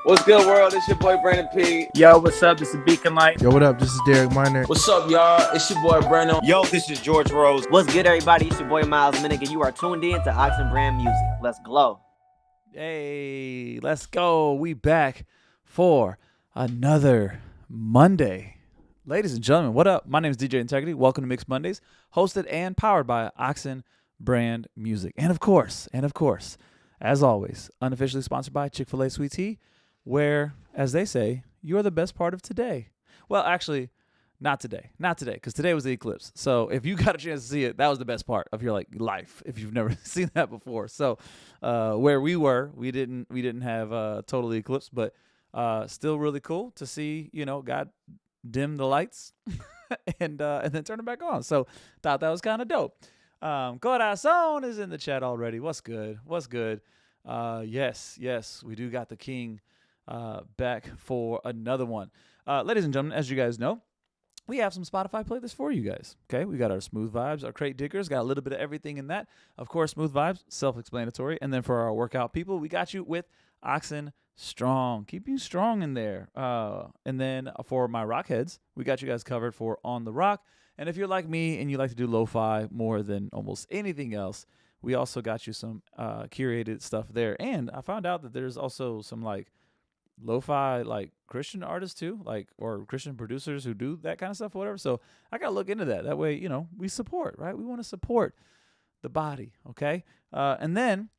What's good, world? It's your boy Brandon P. Yo, what's up? This is Beacon Light. Yo, what up? This is Derek Miner. What's up, y'all? It's your boy Brandon. Yo, this is George Rose. What's good, everybody? It's your boy Miles Minnick, and you are tuned in to Oxen Brand Music. Let's glow. Hey, let's go. We back for another Monday. Ladies and gentlemen, what up? My name is DJ Integrity. Welcome to MixMondays, hosted and powered by Oxen Brand Music. And of course, as always, unofficially sponsored by Chick-fil-A Sweet Tea, where, as they say, you are the best part of today. Well, actually, not today, because today was the eclipse. So if you got a chance to see it, that was the best part of your life. If you've never seen that before, so where we were, we didn't have total eclipse, but still really cool to see. God dim the lights and then turn it back on. So thought that was kind of dope. Corazon is in the chat already. What's good? Yes, we do got the king back for another one. Ladies and gentlemen, as you guys know, we have some Spotify playlists for you guys. Okay, we got our Smooth Vibes, our Crate Diggers, got a little bit of everything in that. Of course, Smooth Vibes, self-explanatory. And then for our workout people, we got you with Oxen Strong. Keep you strong in there. And then for my rock heads, we got you guys covered for On the Rock. And if you're like me and you like to do lo-fi more than almost anything else, we also got you some curated stuff there. And I found out that there's also some lo-fi Christian artists too, or Christian producers who do that kind of stuff or whatever. So I gotta look into that. That way, we support, right? We want to support the body, okay? And then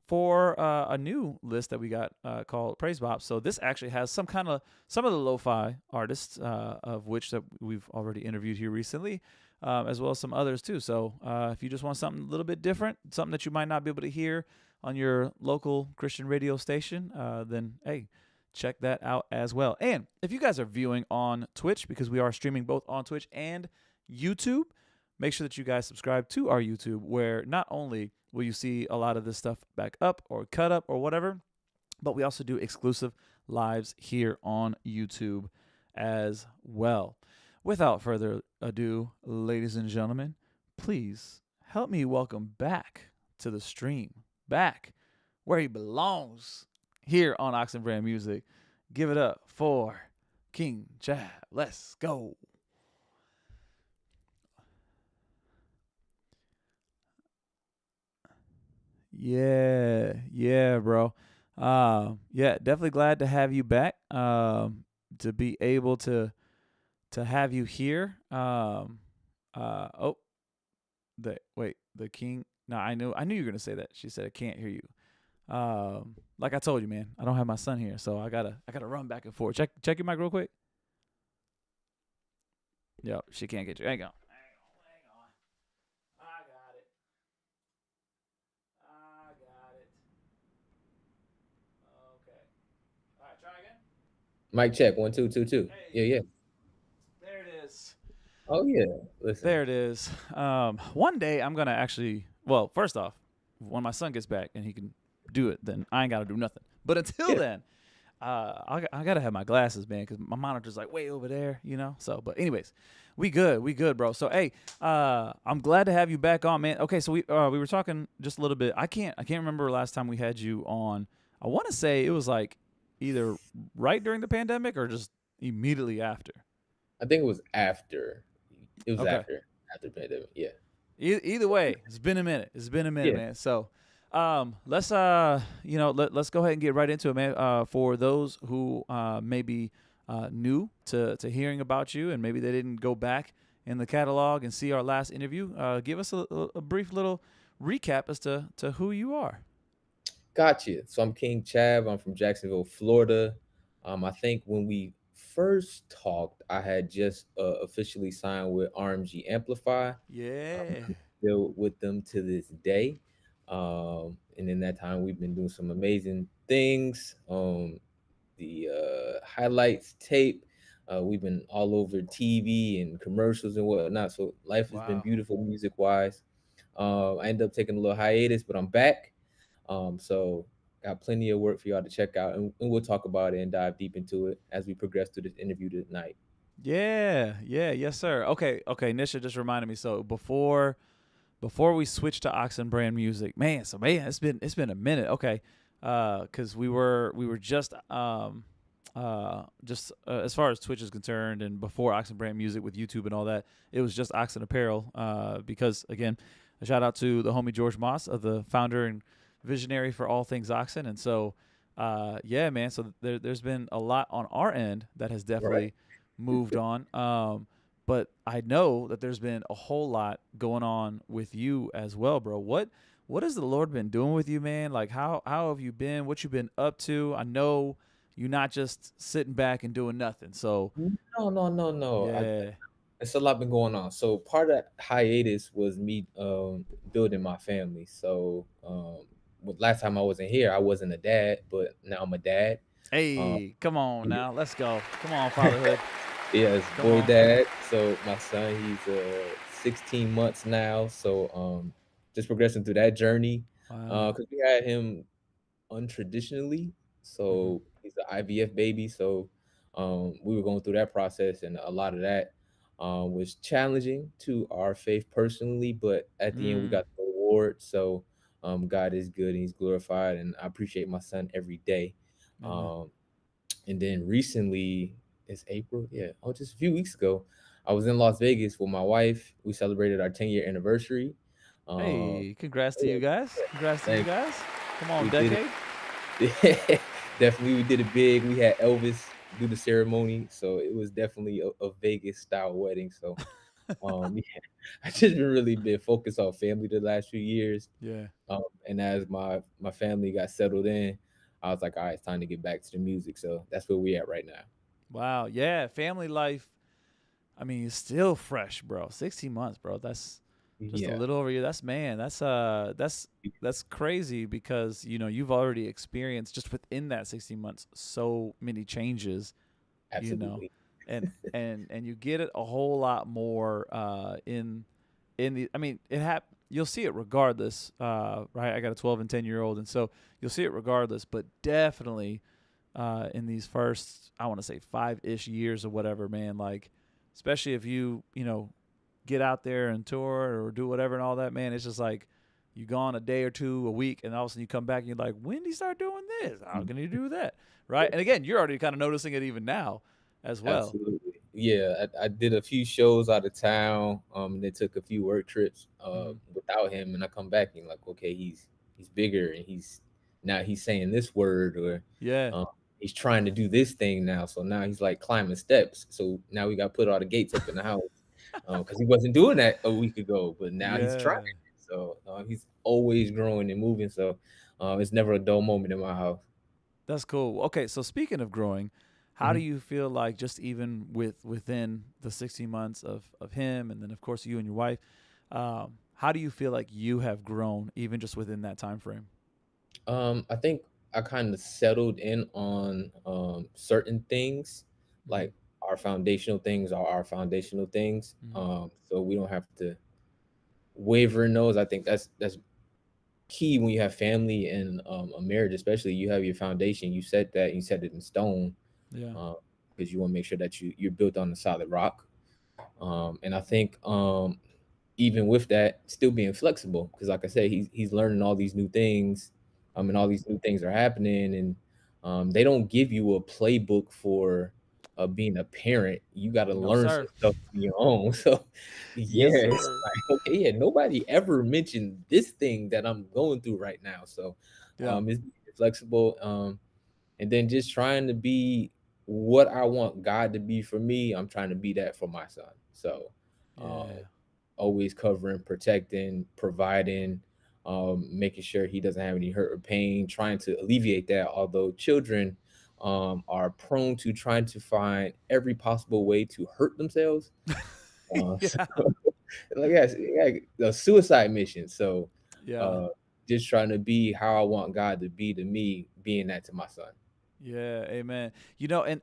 for a new list that we got called Praise Bop. So this actually has some of the lo-fi artists, of which that we've already interviewed here recently, as well as some others too. So if you just want something a little bit different, something that you might not be able to hear on your local Christian radio station, then hey, check that out as well. And if you guys are viewing on Twitch, because we are streaming both on Twitch and YouTube, make sure that you guys subscribe to our YouTube, where not only will you see a lot of this stuff back up or cut up or whatever, but we also do exclusive lives here on YouTube as well. Without further ado, ladies and gentlemen, please help me welcome back to the stream, back where he belongs, here on Oxen Brand Music. Give it up for King Chav. Let's go. Yeah, bro. Definitely glad to have you back. To be able to have you here. The king. No, I knew you were gonna say that. She said I can't hear you. Like I told you, man, I don't have my son here, so I gotta run back and forth. Check your mic real quick. Yo, she can't get you. Hang on. I got it. Okay. All right, try again. Mic check 1 2 2 2. Hey. Yeah. There it is. Oh yeah. Listen. There it is. One day I'm gonna actually. Well, first off, when my son gets back and he can do it, then I ain't gotta do nothing. But until then, I gotta have my glasses, man, because my monitor's way over there, So, but anyways, we good, bro. So, hey, I'm glad to have you back on, man. Okay, so we were talking just a little bit. I can't remember last time we had you on. I want to say it was either right during the pandemic or just immediately after. I think it was after. It was Okay. after the pandemic. Yeah. Either way, it's been a minute. Yeah. Man. So, let's let's go ahead and get right into it, man. For those who may be new to hearing about you, and maybe they didn't go back in the catalog and see our last interview, give us a brief little recap as to who you are. Gotcha. So I'm King Chav. I'm from Jacksonville, Florida. I think when we first talked, I had just officially signed with RMG Amplify. Yeah. I'm still with them to this day. And in that time, we've been doing some amazing things. The highlights tape. We've been all over TV and commercials and whatnot. So life has been beautiful music-wise. I ended up taking a little hiatus, but I'm back. So got plenty of work for y'all to check out, and we'll talk about it and dive deep into it as we progress through this interview tonight. Yes, sir. Okay. Nisha just reminded me. So before we switch to Oxen Brand Music, man. So it's been a minute. Okay. because we were just as far as Twitch is concerned, and before Oxen Brand Music with YouTube and all that, it was just Oxen Apparel. Because again, a shout out to the homie George Moss, of the founder and visionary for all things Oxen, and so yeah, man. So there's been a lot on our end that has definitely moved on. But I know that there's been a whole lot going on with you as well, bro. What has the Lord been doing with you, man? Like how have you been? What you been up to? I know you're not just sitting back and doing nothing. So No. yeah. It's a lot been going on. So part of that hiatus was me building my family. So last time I wasn't here, I wasn't a dad, but now I'm a dad. Um, Hey, come on now. Let's go. Come on, fatherhood. yes, Come boy on. dad. So my son, he's 16 months now. So just progressing through that journey. Wow. Because we had him untraditionally. Mm-hmm. So he's an IVF baby. So we were going through that process, and a lot of that was challenging to our faith personally. But at the end, we Mm. got the reward. So God is good and He's glorified, and I appreciate my son every day. Amen. Um, and then recently, it's April, yeah. Oh, just a few weeks ago, I was in Las Vegas with my wife. We celebrated our 10-year anniversary. Um, Hey, congrats to yeah, you guys. Congrats to you thank guys. Come on, we did decade. it. Definitely, we did it big. We had Elvis do the ceremony, so it was definitely a Vegas style wedding. So, yeah, I just really been focused on family the last few years. Yeah. And as my family got settled in, I was like, all right, it's time to get back to the music. So that's where we at right now. Wow. Yeah. Family life. I mean, it's still fresh, bro. 16 months, bro. That's just a Yeah, little over a year. That's crazy because you've already experienced just within that 16 months so many changes, you know, absolutely. and you get it a whole lot more in the. I mean, you'll see it regardless, right? I got a 12 and 10-year-old, and so you'll see it regardless. But definitely, in these first, I want to say 5-ish years or whatever, man. Like, especially if you get out there and tour or do whatever and all that, man. It's just like you go on a day or two, a week, and all of a sudden you come back and you're like, when did he start doing this? How can he do that? Right? And again, you're already kind of noticing it even now as well. Absolutely. Yeah, I did a few shows out of town. And then took a few work trips Mhm. without him, and I come back and like, okay, he's bigger, and he's saying this word, or Yeah. um, he's trying to do this thing now. So now he's like climbing steps. So now we got to put all the gates up in the house because he wasn't doing that a week ago, but now he's trying. Yeah. So he's always growing and moving. So it's never a dull moment in my house. That's cool. Okay, so speaking of growing, how do Mhm. you feel like just even within the 16 months of him, and then of course you and your wife, how do you feel like you have grown even just within that time frame? I think I kind of settled in on certain things, Mm-hmm. like our foundational things are our foundational things. Mm-hmm. So we don't have to waver in those. I think that's key when you have family and a marriage, especially. You have your foundation. You set that. You set it in stone, Yeah. because you want to make sure that you're built on a solid rock. And I think even with that, still being flexible, because like I said, he's learning all these new things, and all Mm-hmm. these new things are happening, and they don't give you a playbook for being a parent. You got to No, learn some sir. stuff on your own. So yeah, Yes, it's sir. like, okay, yeah, nobody ever mentioned this thing that I'm going through right now. So Yeah. it's being flexible, and then just trying to be what I want God to be for me. I'm trying to be that for my son. So um, Yeah. always covering, protecting, providing, making sure he doesn't have any hurt or pain, trying to alleviate that. Although children are prone to trying to find every possible way to hurt themselves. So, Yeah. like, yeah, a suicide mission. So Yeah. uh, just trying to be how I want God to be to me, being that to my son. Yeah, amen.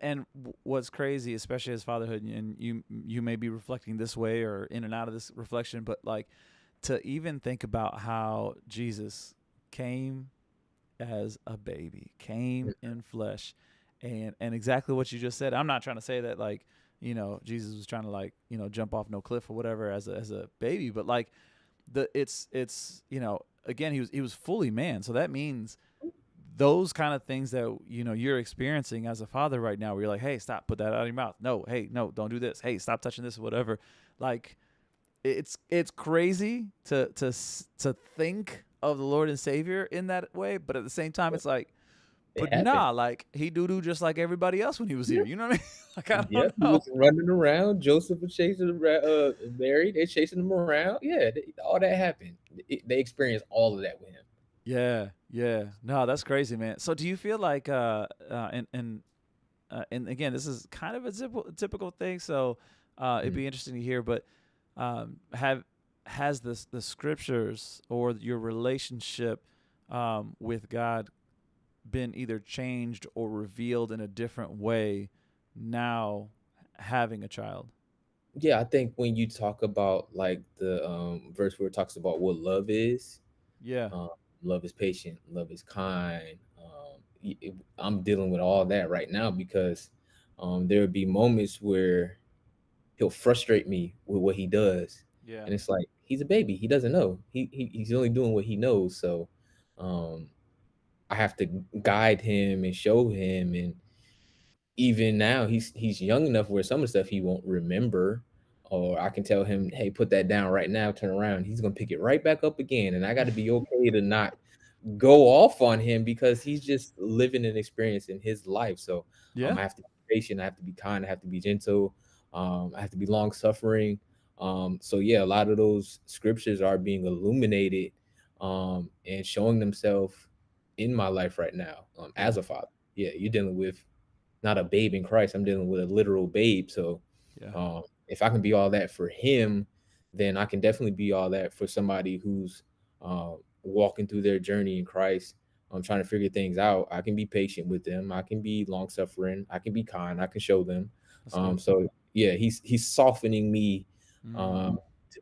And what's crazy, especially as fatherhood, and you may be reflecting this way or in and out of this reflection, but like to even think about how Jesus came as a baby, came in flesh, and exactly what you just said. I'm not trying to say that like Jesus was trying to like jump off no cliff or whatever as a baby, but like it's again he was fully man, so that means those kind of things that you're experiencing as a father right now, where you're like, hey, stop, put that out of your mouth. No, hey, no, don't do this. Hey, stop touching this, whatever. Like, it's crazy to think of the Lord and Savior in that way, but at the same time, it's like, but nah, like he do just like everybody else when he was here. You know what I mean? Like, I don't He know. was running around. Joseph was chasing around, Mary. They're chasing him around. Yeah, all that happened. They experienced all of that with him. Yeah. No, that's crazy, man. So do you feel like and again, this is kind of a typical thing, so it'd be interesting to hear, but has the scriptures or your relationship with God been either changed or revealed in a different way now having a child? Yeah, I think when you talk about like the verse where it talks about what love is, Yeah. um, love is patient, love is kind. I'm dealing with all that right now because there would be moments where he'll frustrate me with what he does, Yeah. and it's like he's a baby. He doesn't know. He's only doing what he knows. So I have to guide him and show him. And even now, he's young enough where some of the stuff he won't remember, or I can tell him, "Hey, put that down right now. Turn around." He's gonna pick it right back up again, and I got to be okay to not go off on him because he's just living an experience in his life. So Yeah. I have to be patient, I have to be kind, I have to be gentle, I have to be long suffering. So yeah, a lot of those scriptures are being illuminated and showing themselves in my life right now as a father. Yeah, you're dealing with not a babe in Christ. I'm dealing with a literal babe. So Yeah. if I can be all that for him, then I can definitely be all that for somebody who's walking through their journey in Christ. I'm trying to figure things out. I can be patient with them. I can be long suffering. I can be kind. I can show them. That's good. So yeah, he's softening me to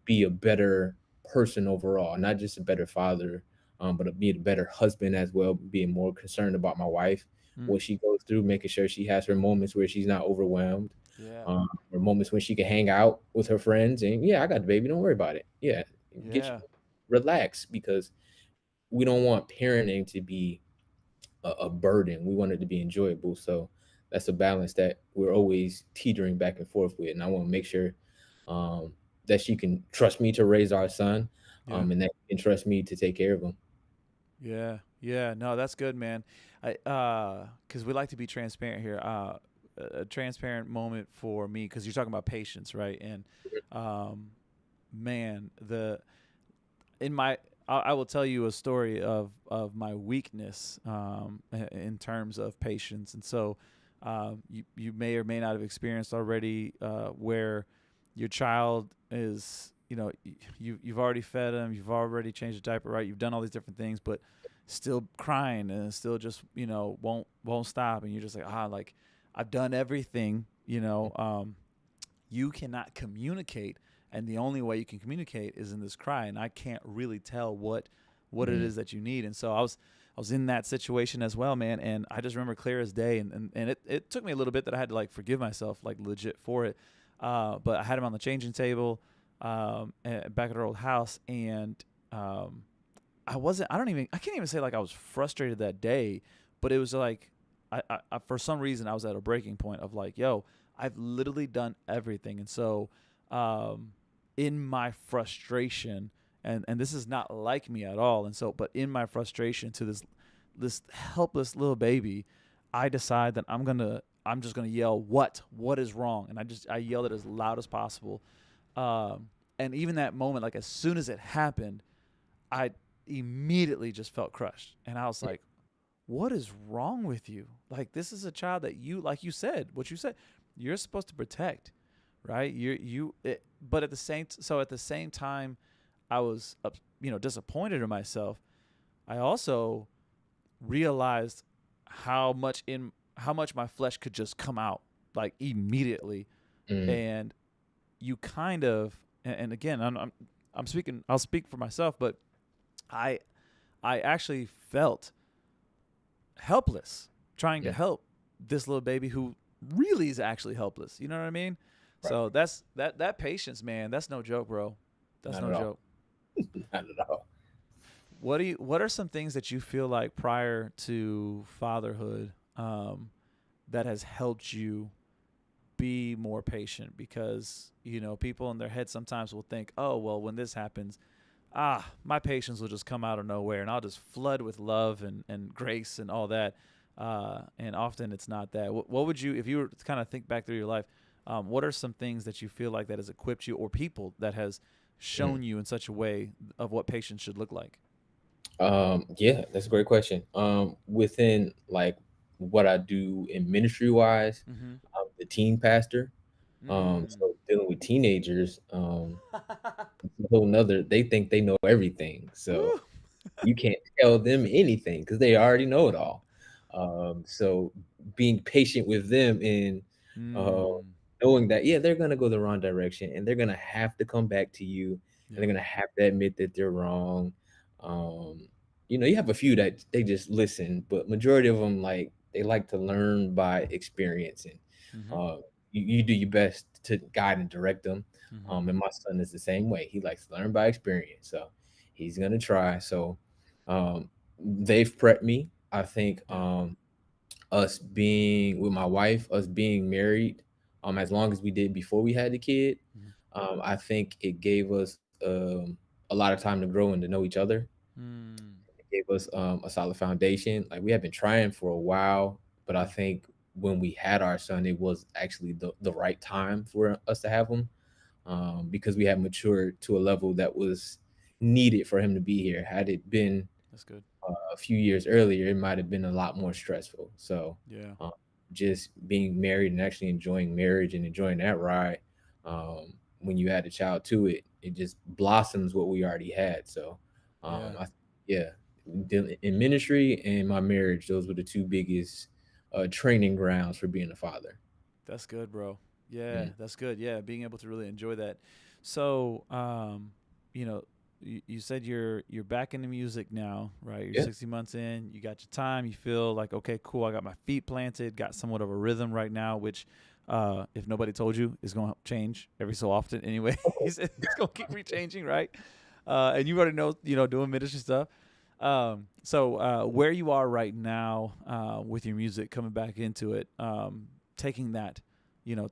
be a better person overall, not just a better father, but be a better husband as well. Being more concerned about my wife, what she goes through, making sure she has her moments where she's not overwhelmed, Yeah. or moments when she can hang out with her friends. And yeah, I got the baby. Don't worry about it. Yeah, Yeah. relax, because we don't want parenting to be a burden. We want it to be enjoyable. So that's a balance that we're always teetering back and forth with. And I want to make sure that she can trust me to raise our son, Yeah. and that she can trust me to take care of him. Yeah. No, that's good, man. Because we like to be transparent here. A transparent moment for me, because you're talking about patience, right? And man, I will tell you a story of my weakness in terms of patience. And so you may or may not have experienced already where your child is, you've already fed him, you've already changed the diaper, right? You've done all these different things, but still crying and still just, won't stop. And you're just like, I've done everything, you cannot communicate. And the only way you can communicate is in this cry, and I can't really tell what it is that you need. And so I was in that situation as well, man. And I just remember clear as day. And it took me a little bit that I had to like forgive myself, like legit for it. But I had him on the changing table back at our old house, and I can't even say like I was frustrated that day, but it was like I for some reason I was at a breaking point of like, yo, I've literally done everything. And so in my frustration, and this is not like me at all, and so but in my frustration to this helpless little baby, I decide that I'm just gonna yell, what is wrong? And I yelled it as loud as possible. And even that moment, like as soon as it happened, I immediately just felt crushed. And I was like, what is wrong with you? Like, this is a child that like you said, what you said, you're supposed to protect, right? But at the same time, I was, disappointed in myself. I also realized how much my flesh could just come out like immediately. And you kind of, and again, I'm speaking, I'll speak for myself, but I actually felt helpless trying to help this little baby who really is actually helpless. You know what I mean? Right. So that's that patience, man. That's no joke, bro. That's no joke. Not at all. What are some things that you feel like prior to fatherhood that has helped you be more patient? Because people in their head sometimes will think, oh well, when this happens, my patience will just come out of nowhere and I'll just flood with love and grace and all that. And often it's not that. What would you, if you were to kind of think back through your life, what are some things that you feel like that has equipped you, or people that has shown you in such a way of what patience should look like? Yeah, that's a great question. Within like what I do in ministry wise, Mm-hmm. I'm the teen pastor. Mm. So dealing with teenagers, it's a whole nother. They think they know everything, so Woo. you can't tell them anything because they already know it all. So being patient with them and uh, Mm. knowing that, yeah, they're gonna go the wrong direction and they're gonna have to come back to you and they're Yeah. gonna have to admit that they're wrong. Um, you have a few that they just listen, but majority of them like they like to learn by experience and Mm-hmm. uh, you do your best to guide and direct them. Mm-hmm. And my son is the same way. He likes to learn by experience, so he's gonna try. So um, they've prepped me. I think Yeah. us being with my wife, us being married, as long as we did before we had the kid, Mm-hmm. I think it gave us a lot of time to grow and to know each other. Mm. It gave us a solid foundation. Like we have been trying for a while, but I Yeah. think when we had our son, it was actually the right time for us to have him because we had matured to a level that was needed for him to be here. Had it been That's good. a few years earlier, it might have been a lot more stressful. So, Yeah. um, just being married and actually enjoying marriage and enjoying that ride, when you add a child to it, it just blossoms what we already had. So, Yeah. yeah, in ministry and my marriage, those were the two biggest training grounds for being a father. That's good, bro. Yeah, Mm. that's good. Yeah, being able to really enjoy that. So, you know, you said you're back into music now, right? You're Yeah. 60 months in. You got your time. You feel like, okay, cool. I got my feet planted. Got somewhat of a rhythm right now, which, if nobody told you, is going to change every so often. Anyway, it's going to keep rechanging, right? And you already know, doing ministry stuff. So where you are right now with your music, coming back into it, taking that,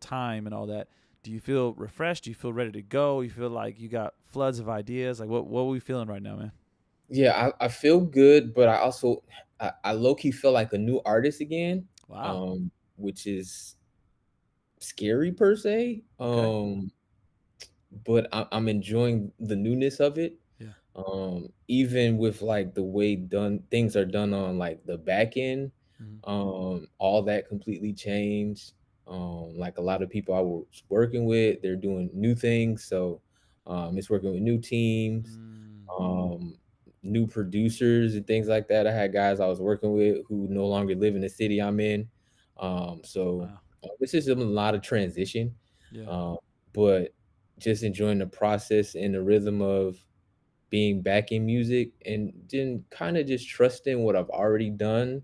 time and all that. Do you feel refreshed? Do you feel ready to go? You feel like you got floods of ideas? Like what are we feeling right now, man? Yeah, I feel good, but I also I low key feel like a new artist again, Wow. um, which is scary per se. Okay. But I'm enjoying the newness of it. Yeah. Even with like the way done things are done on like the back end, Mm-hmm. all that completely changed. Like a lot of people I was working with, they're doing new things. So it's working with new teams, Mm. um, new producers and things like that. I had guys I was working with who no longer live in the city I'm in. So Wow. this is a lot of transition. Yeah. Um, but just enjoying the process and the rhythm of being back in music and then kind of just trusting what I've already done.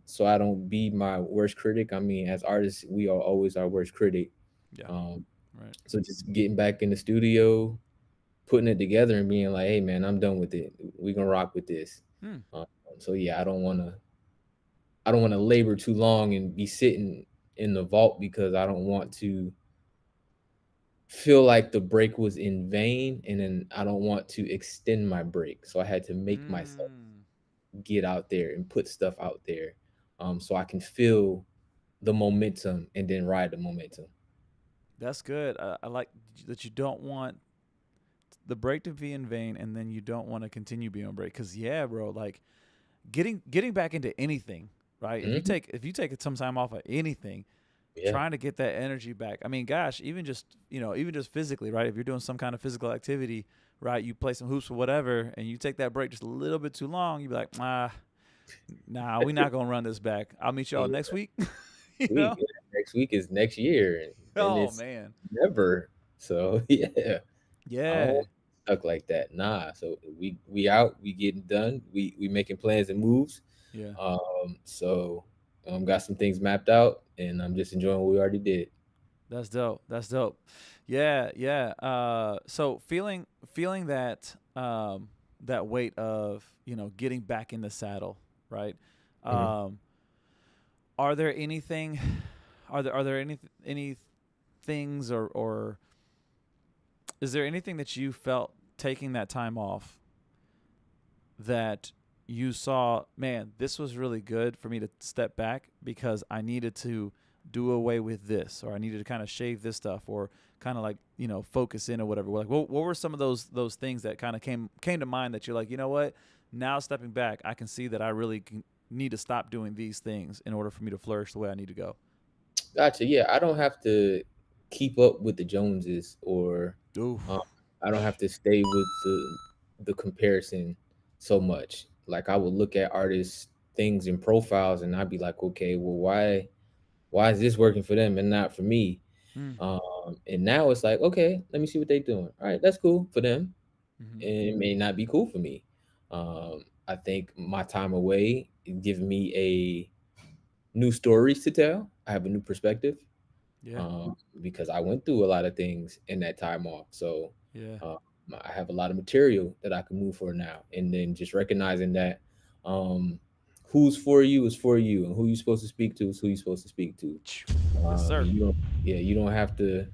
So I don't be my worst critic. I mean, as artists, we are always our worst critic. Yeah. Um, Right. so just getting back in the studio, putting it together and being like, hey man, I'm done with it. We gonna rock with this. Hmm. Um, so yeah, I don't wanna labor too long and be sitting in the vault because I don't want to feel like the break was in vain, and then I don't want to extend my break. So I had to make myself Mm. get out there and put stuff out there, so I can feel the momentum and then ride the momentum. That's good. I like that you don't want the break to be in vain, and then you don't want to continue being on break. Cause yeah, bro, like getting back into anything, right? If you Mhm. take some time off of anything, Yeah. trying to get that energy back. I mean, gosh, even just physically, right? If you're doing some kind of physical activity, right? You play some hoops or whatever, and you take that break just a little bit too long, you be like, nah, we not gonna run this back. I'll meet y'all Yeah, next week. week. Yeah, next week is next year, and Oh it's man, never. So yeah, I don't yeah, want stuck like that. Nah. So we out, we getting done. We making plans and moves. yeah. So got some things mapped out, and I'm just enjoying what we already did. That's dope. That's dope. Yeah, yeah. So feeling that. that weight of getting back in the saddle, right? Mhm. Um, are there anything? Are there any things or is there anything that you felt taking that time off that you saw, man, this was really good for me to step back because I needed to do away with this, or I needed to kind of shave this stuff, or kind of like focus in or whatever. Like, what were some of those things that kind of came to mind that you're like, you know what? Now stepping back, I can see that I really need to stop doing these things in order for me to flourish the way I need to go. Gotcha. Yeah, I don't have to keep up with the Joneses, or Ooh, um, I don't have to stay with the comparison so much. Like I would look at artists' things and profiles, and I'd be like, okay, well, why is this working for them and not for me? mm, And now it's like, okay, let me see what they're doing. All right, that's cool for them, mm-hmm. and it may not be cool for me. I think my time away is giving me a new stories to tell. I have a new perspective, Yeah, because I went through a lot of things in that time off. So yeah, uh, I have a lot of material that I can move for now. And then just recognizing that um, who's for you is for you, and who you're supposed to speak to is who you're supposed to speak to. yes, And sir. you don't, yeah, you don't have to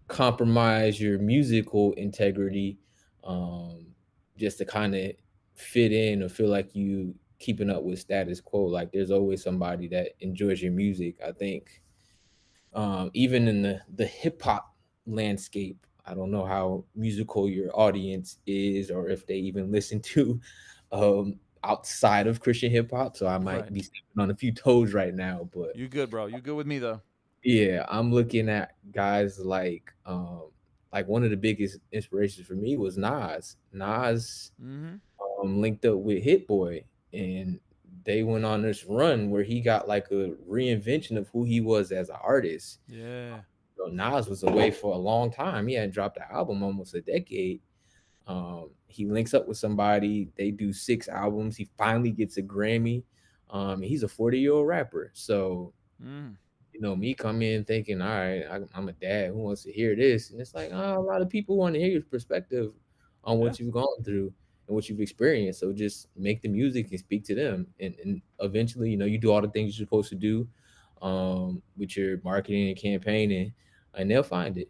compromise your musical integrity, um, just to kind of fit in or feel like you keeping up with status quo. Like there's always somebody that enjoys your music. I think even in the hip hop landscape. I don't know how musical your audience is, or if they even listen to outside of Christian hip hop. So I might Right. be stepping on a few toes right now, but You good, bro? You good with me though? yeah, I'm looking at guys like one of the biggest inspirations for me was Nas. Nas Mm-hmm. linked up with Hit Boy, and they went on this run where he got like a reinvention of who he was as an artist. Yeah. So Nas was away for a long time. He hadn't dropped an album almost a decade. He links up with somebody. They do 6 albums. He finally gets a Grammy. He's a 40-year-old rapper. So Mm. me come in thinking, all right, I'm a dad who wants to hear this, and it's like, oh, a lot of people want to hear your perspective on Yeah. what you've gone through and what you've experienced. So just make the music and speak to them, and eventually, you do all the things you're supposed to do, with your marketing and campaigning, and they'll find it.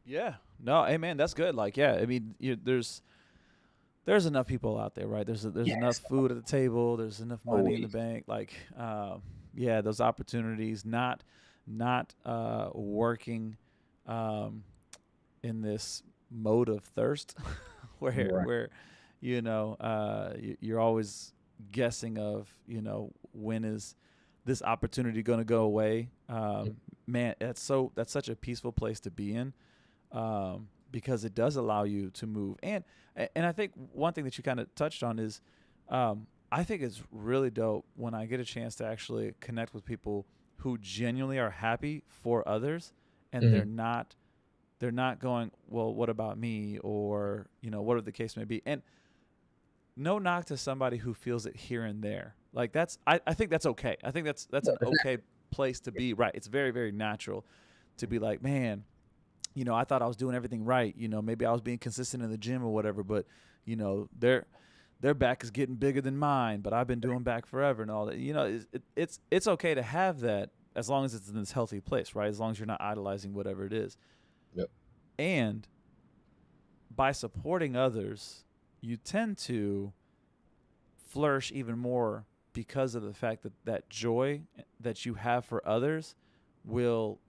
Yeah. No, hey man, that's good. Like, yeah, I mean, there's enough people out there, right? There's enough Yes. food at the table. There's enough money in the Always. bank. Like, yeah, those opportunities. Not working um, in this mode of thirst, Right. where you're always guessing of when is this opportunity going to go away. Man, that's such a peaceful place to be in, because it does allow you to move. And I think one thing that you kind of touched on is, I think it's really dope when I get a chance to actually connect with people who genuinely are happy for others, and they're Mhm. not going, well, what about me, or whatever the case may be. And no knock to somebody who feels it here and there. Like I think that's okay. I think that's No, an that's not. okay place to be. Right. It's very, very natural to be like, man, I thought I was doing everything right. Maybe I was being consistent in the gym or whatever, but their back is getting bigger than mine, but I've been doing back forever and all that. It's okay to have that as long as it's in this healthy place, right? As long as you're not idolizing whatever it is. Yep. And by supporting others, you tend to flourish even more because of the fact that that joy that you have for others will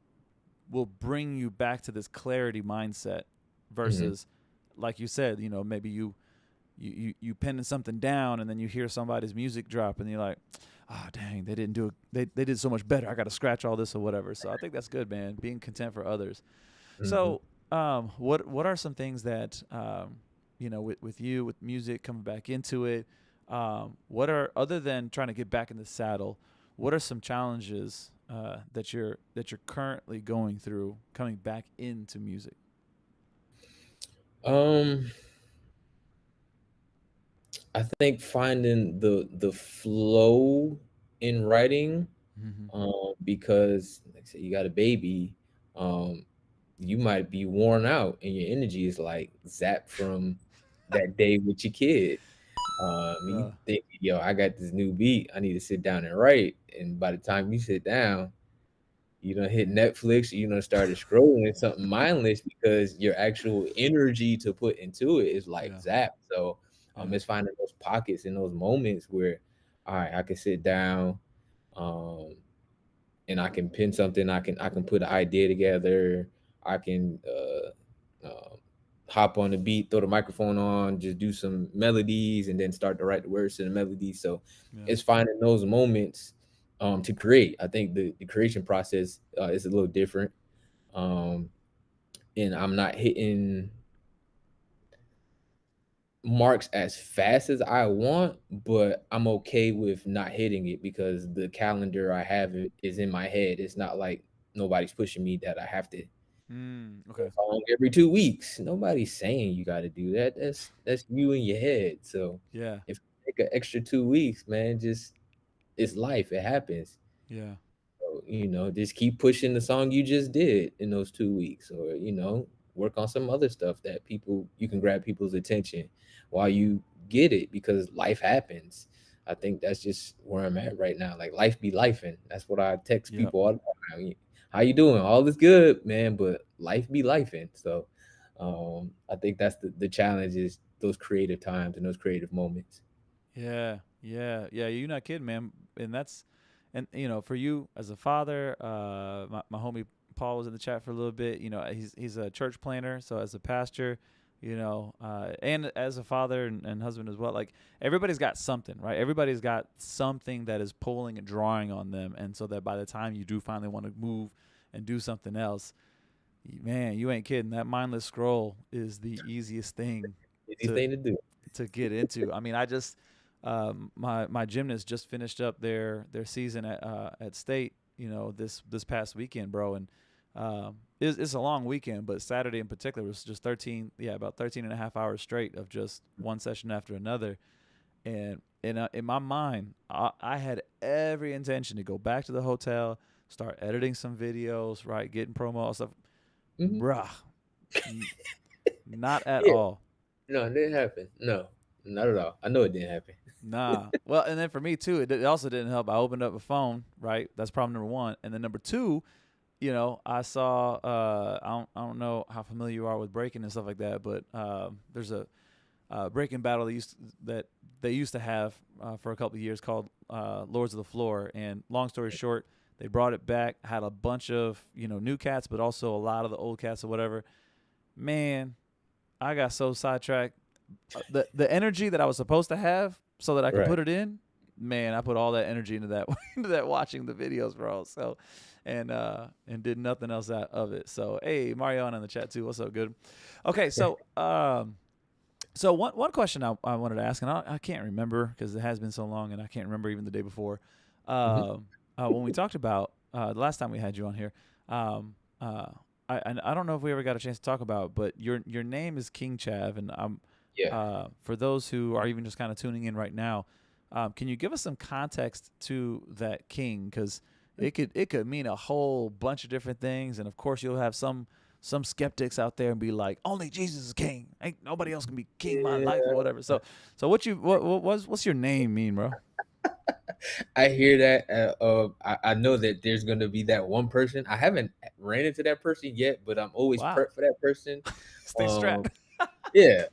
bring you back to this clarity mindset Mhm. versus, like you said, maybe you penning something down and then you hear somebody's music drop and you're like, oh dang, they didn't do it, they did so much better, I got to scratch all this or whatever. So I think that's good, man, being content for others. Mhm. So what are some things that with you, with music coming back into it, what are, other than trying to get back in the saddle, what are some challenges that you're currently going through coming back into music? Um, I think finding the flow in writing, Mm-hmm. because like I said, you got a baby, um, you might be worn out and your energy is like zapped from that day with your kid. You Yeah. think, yo, I got this new beat. I need to sit down and write. And by the time you sit down, you don't hit Netflix, you don't started scrolling something mindless because your actual energy to put into it is like Yeah. zapped. So Yeah. it's finding those pockets in those moments where, all right, I can sit down, um, and I can pin something. I can put an idea together. I can hop on the beat, throw the microphone on, just do some melodies, and then start to write the words to the melody. So Yeah. it's finding those moments to create. I think the creation process is a little different, um, and I'm not hitting marks as fast as I want, but I'm okay with not hitting it because the calendar I have is in my head. It's not like nobody's pushing me that I have to Okay. song every 2 weeks. Nobody's saying you got to do that. That's you in your head. So Yeah. if you take an extra 2 weeks, man, just it's life. It happens. Yeah. So, just keep pushing the song you just did in those 2 weeks, or work on some other stuff that people you can grab people's attention while you get it because life happens. I think that's just where I'm at right now. Like life be lifing. That's what I text Yep. people all the time. How you doing? All is good, man, but life be lifing. So I think that's the challenge is those creative times and those creative moments. Yeah, yeah, yeah. You're not kidding, man. And that's, and for you as a father, my homie Paul was in the chat for a little bit. He's a church planner, so as a pastor, and as a father and husband as well. Like everybody's got something, right? Everybody's got something that is pulling and drawing on them, and so that by the time you do finally want to move and do something else, man, you ain't kidding. That mindless scroll is the easiest thing Easy to thing to do. get into. I mean, I just my gymnast just finished up their season at state. This past weekend, bro, and it's a long weekend, but Saturday in particular was just about 13 and a half hours straight of just one session after another. And in my mind, I had every intention to go back to the hotel, start editing some videos, right, getting promo stuff. Hmm. Bruh, n- not at Yeah. all. No, it didn't happen. No, not at all. I know it didn't happen. Nah. Well, and then for me too, it also didn't help. I opened up a phone, right? That's problem number one. And then number two, I saw. I don't know how familiar you are with breaking and stuff like that, but there's a breaking battle that they used to have for a couple of years called Lords of the Floor. And long story short, they brought it back. Had a bunch of new cats, but also a lot of the old cats or whatever. Man, I got so sidetracked. The energy that I was supposed to have so that I could Right. put it in, man, I put all that energy into that into that watching the videos, bro. So and did nothing else out of it. So hey, Mariana in the chat too. What's up, good? Okay, so one question I wanted to ask, and I can't remember because it has been so long, and I can't remember even the day before. Hmm. When we talked about the last time we had you on here, um, uh, I don't know if we ever got a chance to talk about, but your name is King Chav, and Yeah. for those who are even just kind of tuning in right now, can you give us some context to that king? Because it could mean a whole bunch of different things, and of course you'll have some skeptics out there and be like, only Jesus is king. Ain't nobody else can be king in my life or Yeah. whatever. So what's your name mean, bro? I hear that. I know that there's gonna be that one person. I haven't ran into that person yet, but I'm always Wow. prepped for that person. Stay Um, strapped. yeah,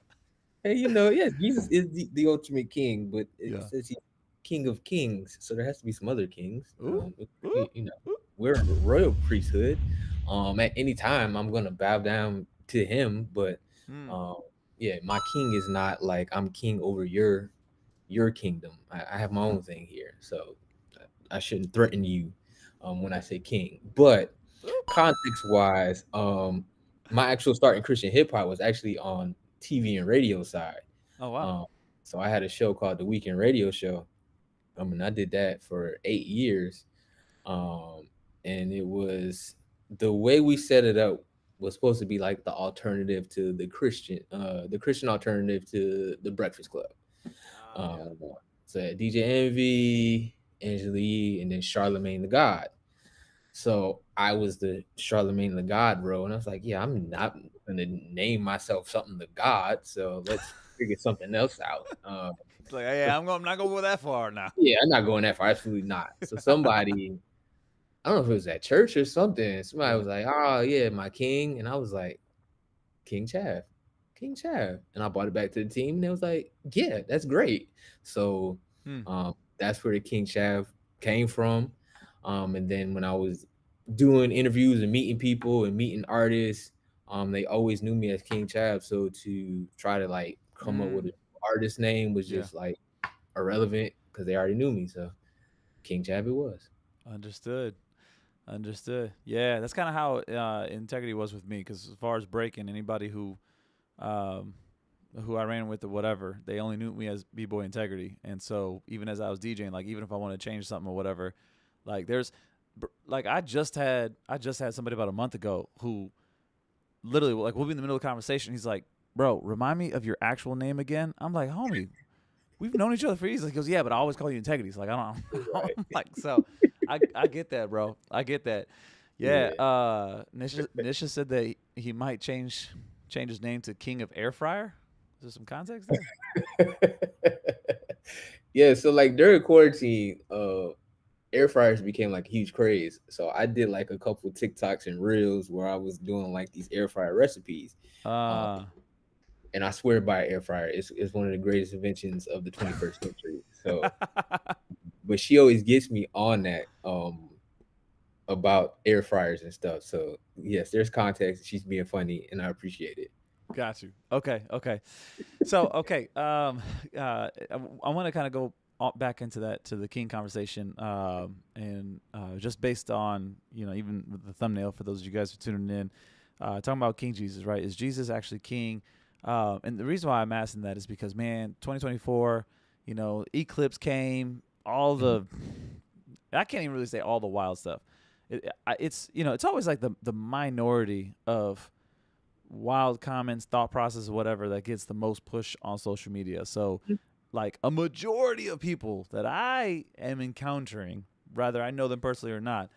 and yeah, Jesus is the ultimate king, but it Yeah. says he's King of Kings, so there has to be some other kings. Ooh. Ooh. You know, Ooh. we're a royal priesthood. At any time, I'm gonna bow down to him, but Hmm. um, yeah, my king is not like I'm king over your kingdom. I have my own thing here, so I shouldn't threaten you when I say king. But Ooh. context wise, my actual start in Christian hip hop was actually on TV and radio side. Oh wow. Um, so I had a show called The Weekend Radio Show. I did that for 8 years. Um, and it was the way we set it up was supposed to be like the alternative to the Christian alternative to the Breakfast Club. Yeah. Um, so I had DJ Envy, Angela Yee, and then Charlemagne the God. So I was the Charlemagne the God role, and I was like, yeah, I'm not gonna name myself something the God. So let's figure something else out. It's like, hey, I'm not gonna go that far now. Yeah, I'm not going that far. Absolutely not. So somebody, I don't know if it was at church or something. Somebody was like, "Oh yeah, my king," and I was like, "King Chav, King Chav," and I brought it back to the team, and they was like, "Yeah, that's great." So, that's where the King Chav came from. And then when I was doing interviews and meeting people and meeting artists, they always knew me as King Chav. So to try to like come up with an artist name was just like irrelevant because they already knew me. So King Chav it was. Understood. Yeah, that's kind of how integrity was with me. Because as far as breaking, anybody um, who I ran with or whatever, they only knew me as B-boy integrity. And so even as I was DJing, like even if I wanted to change something or whatever, like like I just had somebody about a month ago who literally, like, we'll be in the middle of the conversation. He's like, "Bro, remind me of your actual name again." I'm like, "Homie, we've known each other for years." He goes, "Yeah, but I always call you integrity." It's like, I don't, Right. like, so I get that, bro. I get that. Yeah. Nisha said that he might change his name to King of Air Fryer. Is there some context there? Yeah, so like during quarantine, air fryers became like a huge craze. So I did like a couple TikToks and reels where I was doing like these air fryer recipes. And I swear by air fryer, it's one of the greatest inventions of the 21st century. So, but she always gets me on that about air fryers and stuff. So yes, there's context. She's being funny, and I appreciate it. Got you. Okay. So, okay. I want to kind of go back into that to the King conversation, and just based on even with the thumbnail for those of you guys who are tuning in, talking about King Jesus, right? Is Jesus actually King? And the reason why I'm asking that is because, man, 2024, eclipse came, all the I can't even really say all the wild stuff. It's it's always like the minority of wild comments, thought process, whatever that gets the most push on social media. So, like, a majority of people that I am encountering, whether I know them personally or not,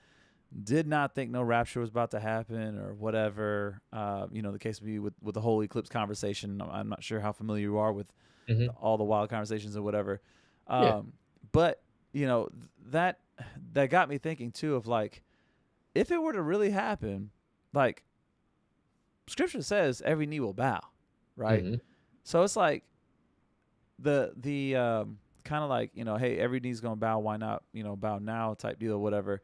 did not think no rapture was about to happen or whatever. The case would be with the whole eclipse conversation. I'm not sure how familiar you are with all the wild conversations or whatever. But that got me thinking too of, like, if it were to really happen, like, Scripture says every knee will bow, right? So it's like the kind of like, hey, every knee's gonna bow, why not bow now type deal or whatever.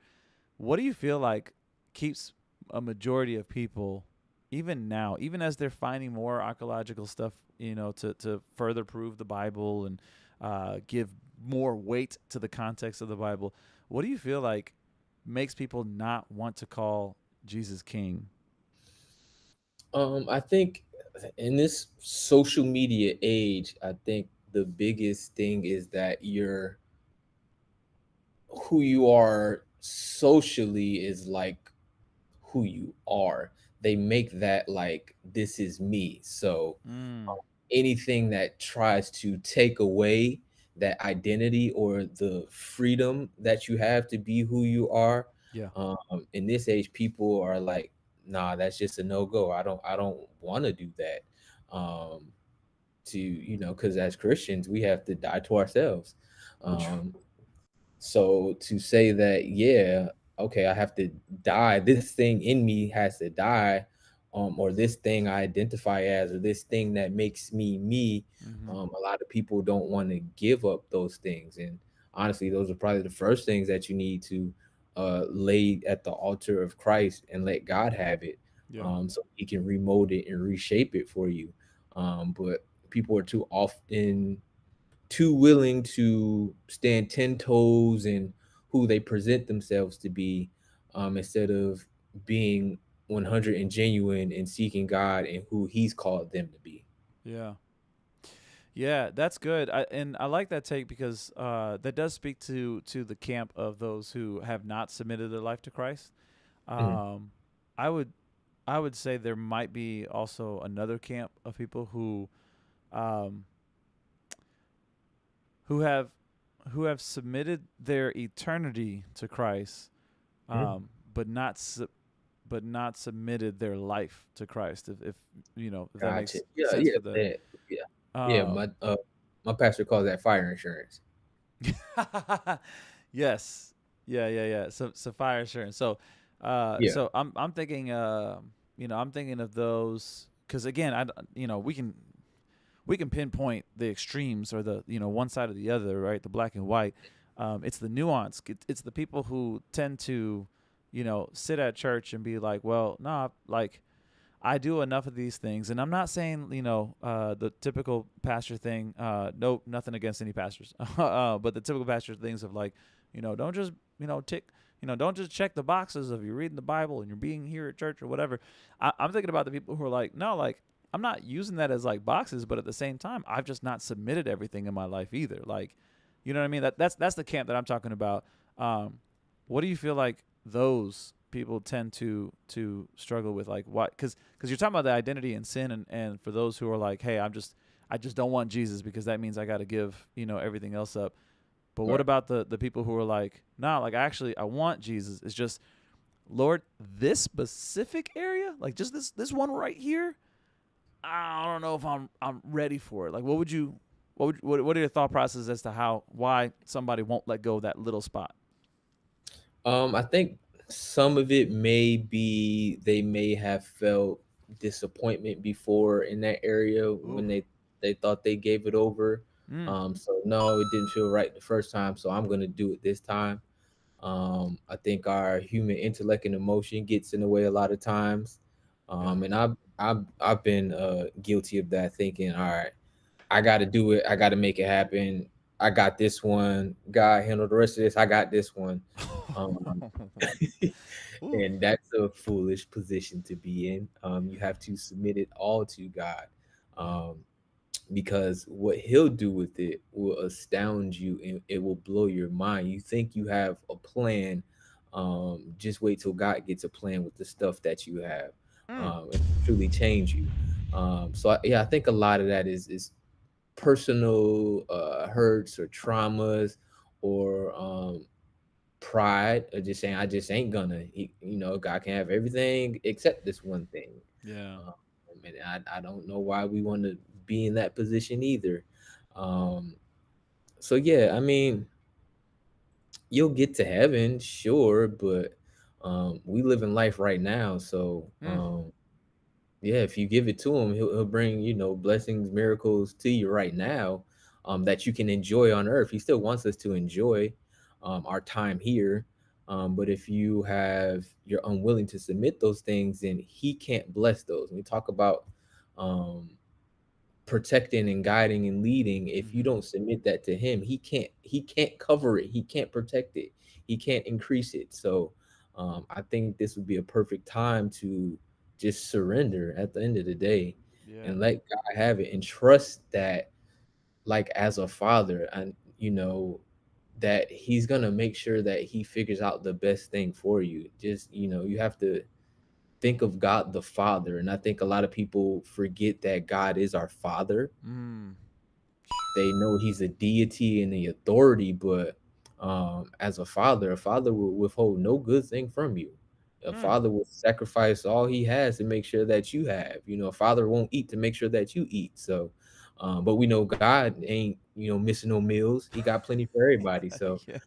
What do you feel like keeps a majority of people, even now, even as they're finding more archaeological stuff, to further prove the Bible and give more weight to the context of the Bible, what do you feel like makes people not want to call Jesus King? I think in this social media age, I think the biggest thing is that who you are socially is like who you are. They make that like this is me. So anything that tries to take away that identity or the freedom that you have to be who you are, Yeah. in this age, people are like, nah, that's just a no-go. I don't want to do that. Because as Christians, we have to die to ourselves. So to say that, yeah, okay, I have to die, this thing in me has to die, or this thing I identify as, or this thing that makes me me, a lot of people don't want to give up those things. And honestly, those are probably the first things that you need to lay at the altar of Christ and let God have it, so he can remold it and reshape it for you. But people are too willing to stand 10 toes in who they present themselves to be, instead of being 100 and genuine and seeking God and who he's called them to be. Yeah, that's good. I like that take because that does speak to the camp of those who have not submitted their life to Christ. I would say there might be also another camp of people who have submitted their eternity to Christ, but not submitted their life to Christ. If that makes Gotcha. Yeah, sense yeah, for the. yeah. Yeah, Um, my pastor calls that fire insurance. yes. Yeah. So fire insurance. So Yeah, so I'm thinking I'm thinking of those cuz again, we can pinpoint the extremes or the one side or the other, right? The black and white. It's the nuance. It's the people who tend to sit at church and be like, well, nah, like I do enough of these things, and I'm not saying the typical pastor thing. No, nothing against any pastors, but the typical pastor things of like, don't just tick, don't just check the boxes of you're reading the Bible and you're being here at church or whatever. I'm thinking about the people who are like, no, like I'm not using that as like boxes, but at the same time, I've just not submitted everything in my life either. Like, you know what I mean? That's the camp that I'm talking about. What do you feel like those people tend to struggle with? Like what? Because you're talking about the identity and sin, and for those who are like, hey, I just don't want Jesus because that means I got to give everything else up. But what right. about the people who are like, nah, like actually I want Jesus. It's just Lord, this specific area, like just this one right here, I don't know if I'm ready for it. Like, what are your thought processes as to why somebody won't let go of that little spot? I think some of it may be they may have felt disappointment before in that area Ooh. when they thought they gave it over. Mm. So no, it didn't feel right the first time, so I'm gonna do it this time. I think our human intellect and emotion gets in the way a lot of times. Yeah. And I've been guilty of that, thinking, all right, I got to do it. I got to make it happen. I got this one. God handle the rest of this. I got this one. Um, Ooh. and that's a foolish position to be in. You have to submit it all to God. Um, because what he'll do with it will astound you and it will blow your mind. You think you have a plan. Just wait till God gets a plan with the stuff that you have. Mm. And truly change you. Yeah, I think a lot of that is personal hurts or traumas, or pride, or just saying I just ain't gonna. God can have everything except this one thing. Yeah. Um, and I don't know why we want to be in that position either. Um, so yeah, I mean, you'll get to heaven, sure, but we live in life right now, so Mm. yeah, if you give it to him, he'll bring, blessings, miracles to you right now, that you can enjoy on earth. He still wants us to enjoy our time here. But if you're unwilling to submit those things, then he can't bless those. When we talk about um, protecting and guiding and leading, if you Mm-hmm. don't submit that to him, he can't cover it, he can't protect it, he can't increase it. So I think this would be a perfect time to just surrender at the end of the day Yeah. and let God have it, and trust that, like, as a father, and that he's gonna make sure that he figures out the best thing for you. Just, you have to think of God the Father. And I think a lot of people forget that God is our Father. Mm. They know he's a deity and the authority, but as a father will withhold no good thing from you. A Mm. father will sacrifice all he has to make sure that you have. A father won't eat to make sure that you eat. So, but we know God ain't missing no meals. He got plenty for everybody. So, Yeah.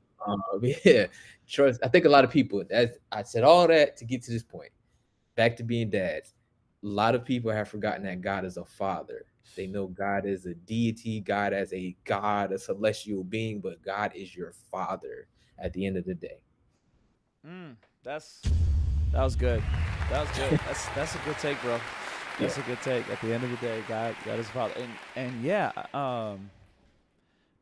yeah, trust. I think a lot of people. I said all that to get to this point. Back to being dads. A lot of people have forgotten that God is a father. They know God is a deity, God as a God, a celestial being, but God is your father at the end of the day. Mm. That was good. That was good. That's a good take, bro. Yeah. That's a good take. At the end of the day, God is Father, and yeah,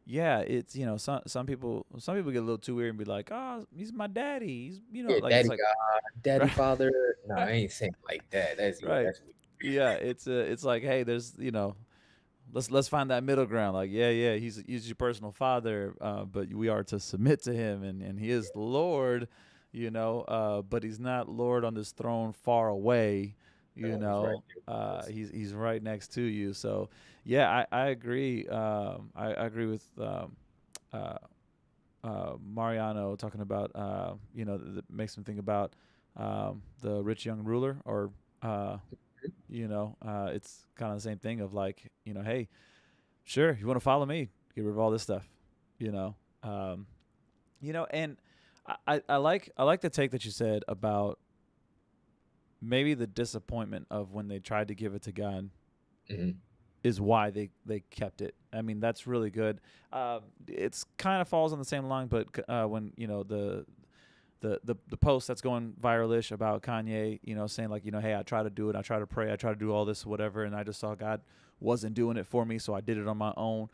yeah, it's some people get a little too weird and be like, oh, he's my daddy. He's Yeah, like it's daddy like God, daddy right, father. No, I ain't saying like that. right, That's weird. yeah. It's like hey, there's let's find that middle ground. Like yeah, he's your personal father, but we are to submit to him, and he is the Lord, but he's not Lord on this throne far away. No, he's right there with us. He's right next to you. So yeah, I agree. I agree with uh, Mariano talking about that makes him think about the rich young ruler, or it's kind of the same thing of like hey, sure, you want to follow me, get rid of all this stuff, and I like the take that you said about maybe the disappointment of when they tried to give it to God Hmm. is why they kept it. I mean, that's really good. It's kind of falls on the same line, but when the post that's going viral-ish about Kanye, saying like, hey, I try to do it, I try to pray, I try to do all this, whatever, and I just saw God wasn't doing it for me, so I did it on my own,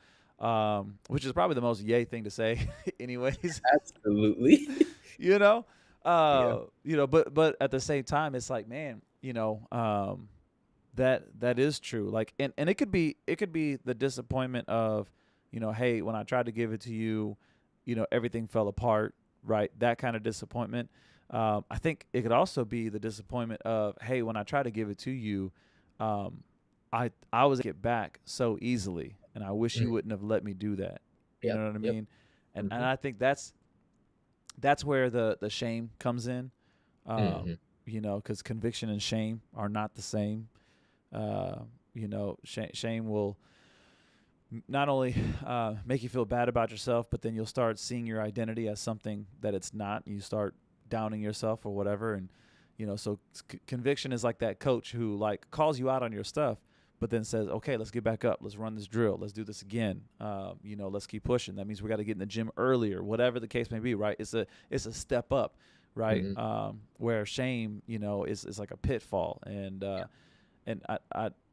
which is probably the most yay thing to say, anyways. Absolutely. you know, Yeah. but at the same time, it's like, man, that is true. Like, and it could be the disappointment of, hey, when I tried to give it to you, everything fell apart, right? That kind of disappointment. I think it could also be the disappointment of, hey, when I try to give it to you, I was get back so easily, and I wish you Mhm. wouldn't have let me do that. You Yep. know what I Yep. mean? And Hmm. I think that's where the shame comes in. Hmm. Because conviction and shame are not the same. Shame will not only make you feel bad about yourself, but then you'll start seeing your identity as something that it's not. You start downing yourself or whatever, and so conviction is like that coach who like calls you out on your stuff, but then says, "Okay, let's get back up. Let's run this drill. Let's do this again. Let's keep pushing. That means we got to get in the gym earlier, whatever the case may be. Right? It's a step up, right? Hmm. Where shame, is like a pitfall, and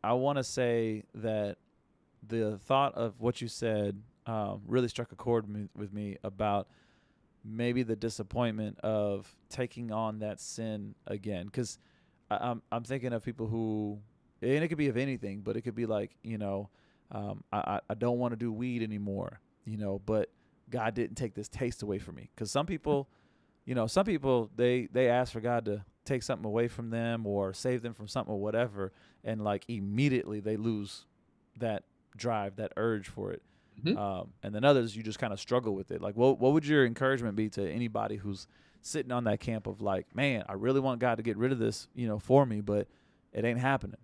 I want to say that the thought of what you said really struck a chord with me about maybe the disappointment of taking on that sin again. Because I'm thinking of people who, and it could be of anything, but it could be like, I don't want to do weed anymore, but God didn't take this taste away from me. Because some people they ask for God to take something away from them or save them from something or whatever, and like immediately they lose that drive, that urge for it. Hmm. And then others, you just kind of struggle with it. Like, what would your encouragement be to anybody who's sitting on that camp of like, man, I really want God to get rid of this, for me, but it ain't happening.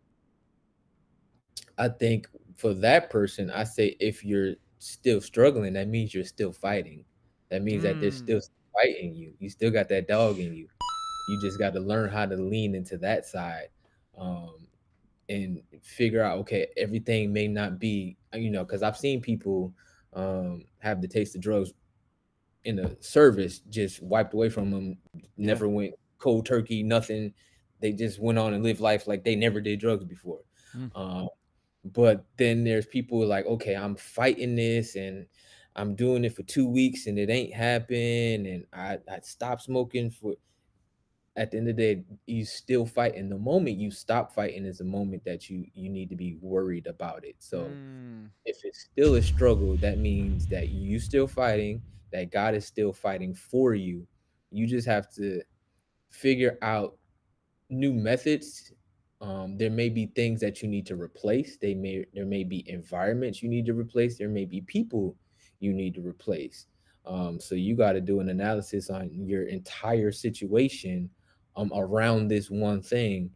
I think for that person, I say if you're still struggling, that means you're still fighting. That means that there's Mm. still fight in you. You still got that dog in you. You just got to learn how to lean into that side, um, and figure out, okay, everything may not be, because I've seen people have the taste of drugs in the service just wiped away from them, Yeah. never went cold turkey, nothing. They just went on and lived life like they never did drugs before. Mm. Um, but then there's people like, okay, I'm fighting this and I'm doing it for 2 weeks and it ain't happened. And I stopped smoking for, at the end of the day, you still fighting. The moment you stop fighting is the moment that you need to be worried about it. So Mm. if it's still a struggle, that means that you still fighting, that God is still fighting for you. You just have to figure out new methods. There may be things that you need to replace. There may be environments you need to replace. There may be people you need to replace. So you got to do an analysis on your entire situation around this one thing,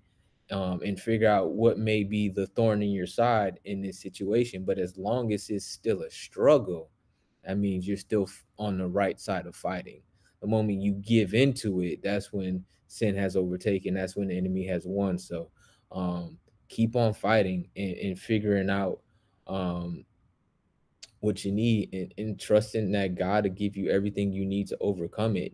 and figure out what may be the thorn in your side in this situation. But as long as it's still a struggle, that means you're still on the right side of fighting. The moment you give into it, that's when sin has overtaken. That's when the enemy has won. So um, keep on fighting and figuring out um, what you need, and trusting that God to give you everything you need to overcome it.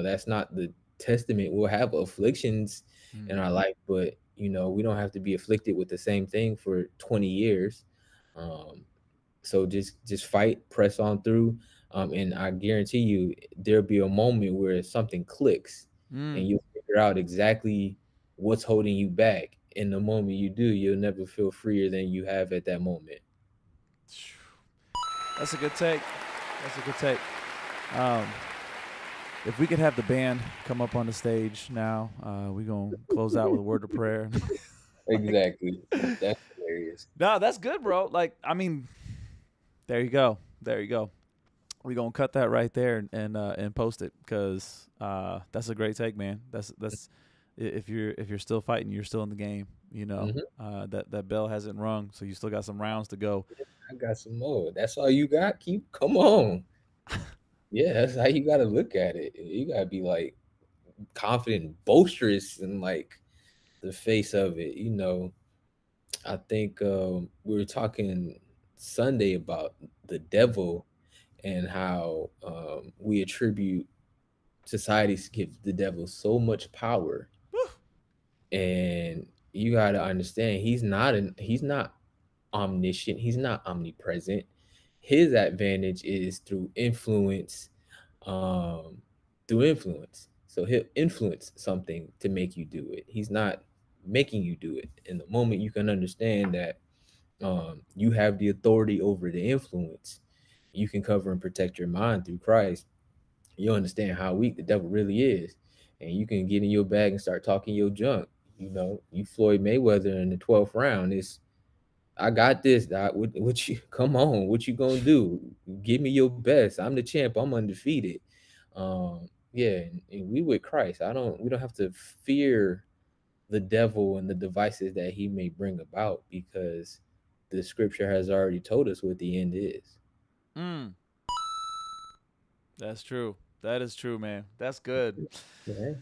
That's not the testament. We'll have afflictions in Mm. our life, but we don't have to be afflicted with the same thing for 20 years. Um, so just fight, press on through, and I guarantee you there'll be a moment where something clicks, and Mm. you'll figure out exactly what's holding you back. And the moment you do, you'll never feel freer than you have at that moment. That's a good take. That's a good take. Um, if we could have the band come up on the stage now, we're going to close out with a word of prayer. Like, Exactly. That's hilarious. no, that's good, bro. Like, I mean, there you go. There you go. We're going to cut that right there and post it because that's a great take, man. That's if you're still fighting, you're still in the game. You know, that bell hasn't rung, so you still got some rounds to go. I got some more. That's all you got? Come on. Yeah, that's how you gotta look at it. You gotta be like confident and boisterous and like the face of it. I think we were talking Sunday about the devil and how we attribute societies give the devil so much power. And you got to understand he's not omniscient, he's not omnipresent. His advantage is um through influence. So he'll influence something to make you do it. He's not making you do it. In the moment you can understand that you have the authority over the influence, you can cover and protect your mind through Christ. You understand how weak the devil really is, and you can get in your bag and start talking your junk. You Floyd Mayweather in the 12th round. I got this, Doc. What you come on? What you gonna do? Give me your best. I'm the champ. I'm undefeated. Yeah, and we with Christ. We don't have to fear the devil and the devices that he may bring about, because the scripture has already told us what the end is. That's true. That is true, man. That's good. Yeah.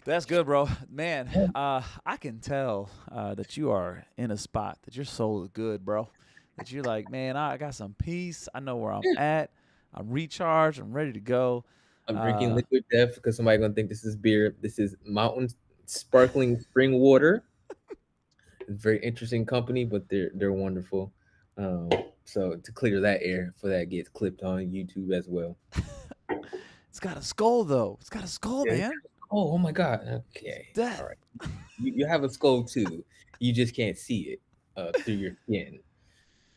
That's good, bro. Man, I can tell that you are in a spot, that your soul is good, bro. That you're like, man, I got some peace. I know where I'm at. I'm recharged. I'm ready to go. I'm drinking liquid death because somebody gonna think this is beer. This is mountain sparkling spring water. It's very interesting company, but they're wonderful. So to clear that air for that gets clipped on YouTube as well. It's got a skull, though. It's got a skull, man. Oh my God. Okay. That. All right. You have a skull too. You just can't see it through your skin.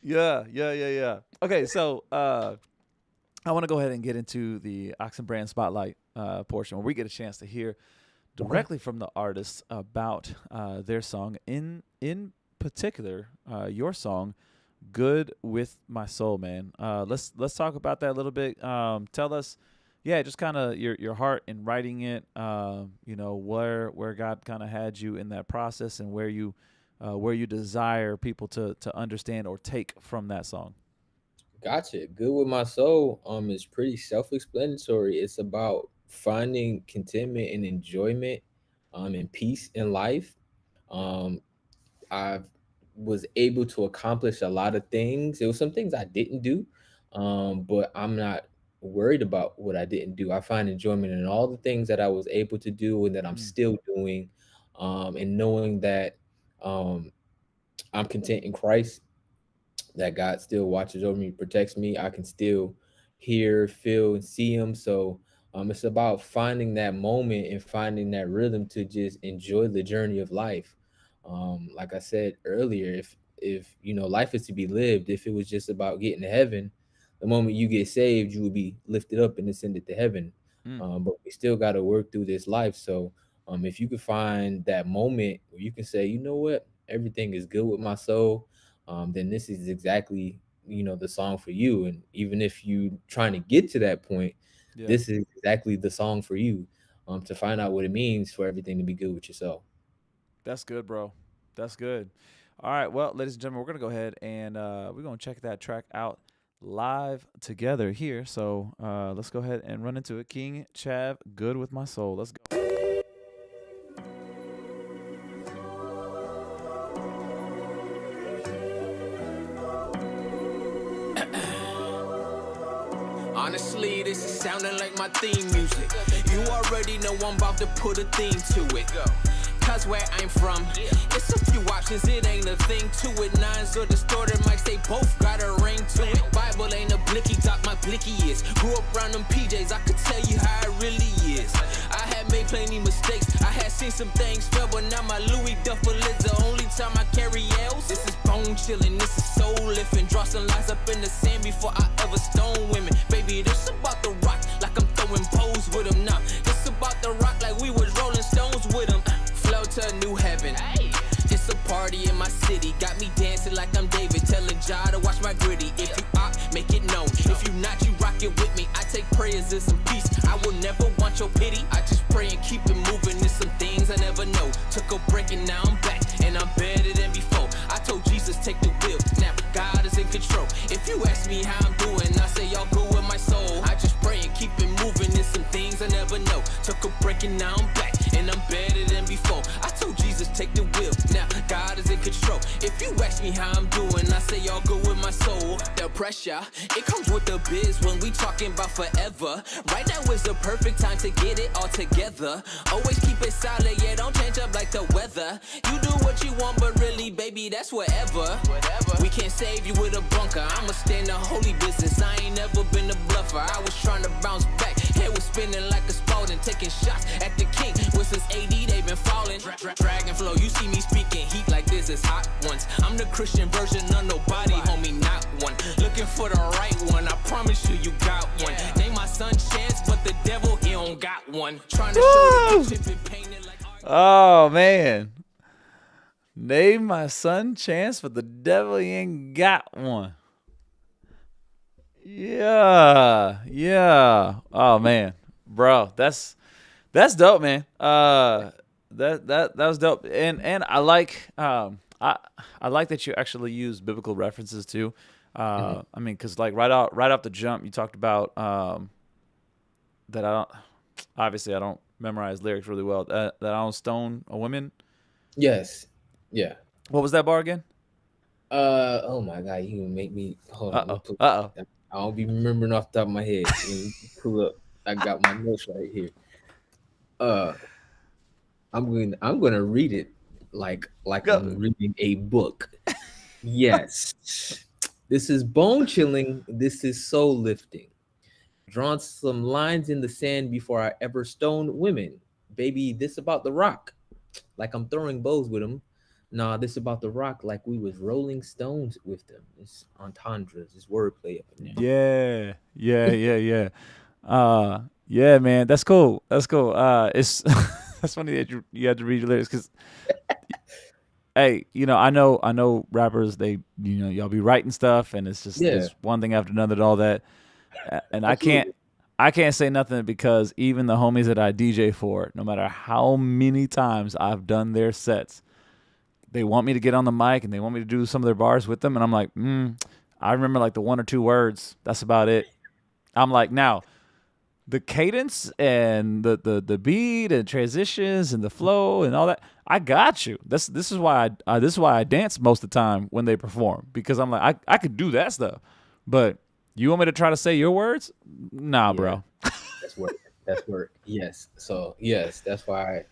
Yeah. Okay, so I want to go ahead and get into the Oxen Brand Spotlight portion where we get a chance to hear directly from the artists about their song. In particular, your song, "Good with My Soul," man. Let's talk about that a little bit. Tell us, just kind of your heart in writing it. Where God kind of had you in that process, and where you desire people to understand or take from that song. Gotcha. "Good with My Soul" is pretty self-explanatory. It's about finding contentment and enjoyment and peace in life. I was able to accomplish a lot of things. There was some things I didn't do, but I'm not worried about what I didn't do. I find enjoyment in all the things that I was able to do and that I'm still doing, and knowing that I'm content in Christ, that God still watches over me, protects me. I can still hear, feel, and see him. So it's about finding that moment and finding that rhythm to just enjoy the journey of life. Like I said earlier, if life is to be lived, if it was just about getting to heaven, the moment you get saved, you would be lifted up and ascended to heaven. But we still got to work through this life. So if you could find that moment where you can say, you know what, everything is good with my soul, then this is exactly the song for you. And even if you trying to get to that point, this is exactly the song for you, to find out what it means for everything to be good with yourself. That's good, bro. That's good. All right, well, ladies and gentlemen, we're gonna go ahead and we're gonna check that track out live together here. So let's go ahead and run into it. King Chav, "Good with My Soul." Let's go. Honestly, this is sounding like my theme music. You already know I'm about to put a theme to it. Cause where I'm from, it's a few options, it ain't a thing to it. Nines or distorted mics, they both got a ring to it. Bible ain't a blicky, doc, my blicky is. Grew up around them PJs, I could tell you how it really is. I had made plenty mistakes, I had seen some things fail, but now my Louis duffel is the only time I carry L's. This is bone chilling, this is soul lifting. Draw some lines up in the sand before I ever stone women. Baby, this about the rock, like I'm throwing poles with them now. This about the rock, like we was rolling stones with them. Flow to a new heaven. It's a party in my city. Got me dancing like I'm David, telling Jah to watch my gritty. If you out, make it known. If you not, you rock it with me. I take prayers and some peace. I will never want your pity. I just pray and keep it moving. There's some things I never know. breaking, now I'm back, and I'm better than before. I told Jesus, take the wheel, now God is in control. If you ask me how I'm doing, I say y'all go with my soul. I just pray and keep it moving, there's some things I never know. Took a break and now I'm back, and I'm better than before. I told Jesus, take the wheel, now God is in control. If you ask me how I'm doing, I say y'all go with my soul. The pressure, it comes with the biz when we talking about forever. Right now is the perfect time to get it all together. Always keep it solid, yeah, don't change up like the weather. You do what you want, but really, baby, that's whatever. We can't save you with a bunker, I'ma stay in the holy business. I ain't never been a bluffer, I was trying to bounce back. Head was spinning like a Spalding, taking shots at the king. Well, since AD, they've been falling. Dragon flow, you see me speaking heat like this is hot ones. I'm the Christian version of nobody, homie, not one. Looking for the right one, I promise you, you got one. Name my son Chance, but the devil, he don't got one. Trying to show the chip and painted like. Oh, man. Name my son Chance, but the devil he ain't got one. Yeah. Oh, man. Bro, that's dope, man. That was dope. And I like I like that you actually use biblical references too. I mean, cuz like right off the jump you talked about that I don't memorize lyrics really well. That I don't stone a woman. Yes. Yeah. What was that bar again? Oh my God, you make me hold on. Uh-oh. I don't be remembering off the top of my head. Pull up. I got my notes right here. I'm gonna read it like I'm reading a book. Yes. This is bone chilling. This is soul lifting. Drawn some lines in the sand before I ever stoned women. Baby, this about the rock. Like I'm throwing bows with them. Nah, this about the rock like we was rolling stones with them. It's entendres, it's wordplay up in there. Yeah. Yeah, man, that's cool. It's that's funny that you had to read your lyrics because, hey, I know rappers. They, y'all be writing stuff, and it's just it's one thing after another, and all that. And I can't say nothing because even the homies that I DJ for, no matter how many times I've done their sets, they want me to get on the mic and they want me to do some of their bars with them, and I'm like, I remember like the one or two words. That's about it. I'm like, now, the cadence and the beat and transitions and the flow and all that, I got you. This is why I dance most of the time when they perform, because I'm like, I could do that stuff, but you want me to try to say your words? Nah, bro. That's work. Yes. So yes, that's why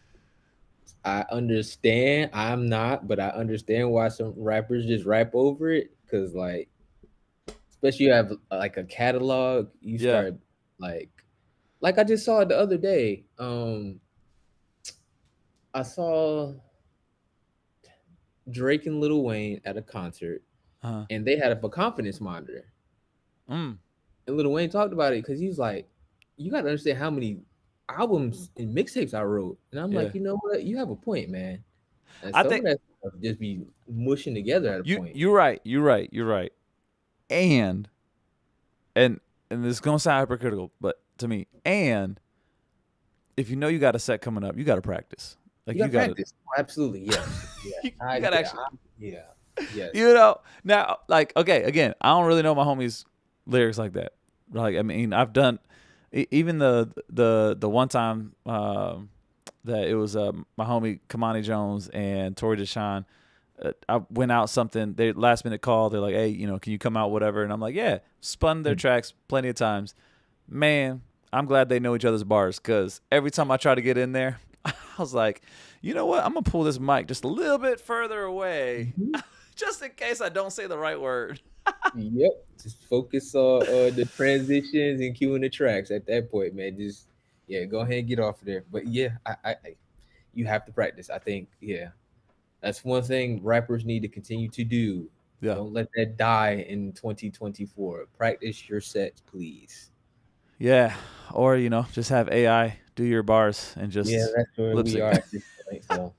I understand. I'm not, but I understand why some rappers just rap over it, because like, especially you have like a catalog, you start like I just saw it the other day. I saw Drake and Lil Wayne at a concert, and they had a confidence monitor. And Lil Wayne talked about it because he's like, you got to understand how many albums and mixtapes I wrote. And I'm like, you know what? You have a point, man. And I think that stuff just be mushing together at a point. You're right. And this is going to sound hypocritical, but to me, and if you know you got a set coming up, you got to practice. Like you got to practice. Absolutely, yes. Yeah. you got to actually. Yes. Now, like, okay, again, I don't really know my homies' lyrics like that. Like, I mean, I've done even the one time that it was my homie Kamani Jones and Tori Deshawn. I went out something. They last minute call. They're like, "Hey, can you come out? Whatever." And I'm like, "Yeah." Spun their tracks plenty of times. Man, I'm glad they know each other's bars, because every time I try to get in there, I was like, you know what? I'm gonna pull this mic just a little bit further away, just in case I don't say the right word. Yep. Just focus on the transitions and cueing the tracks at that point, man. Just go ahead and get off of there. But yeah, I you have to practice. I think that's one thing rappers need to continue to do. Yeah. Don't let that die in 2024. Practice your sets, please. Yeah, or just have AI do your bars and just that's where we are at this point. So.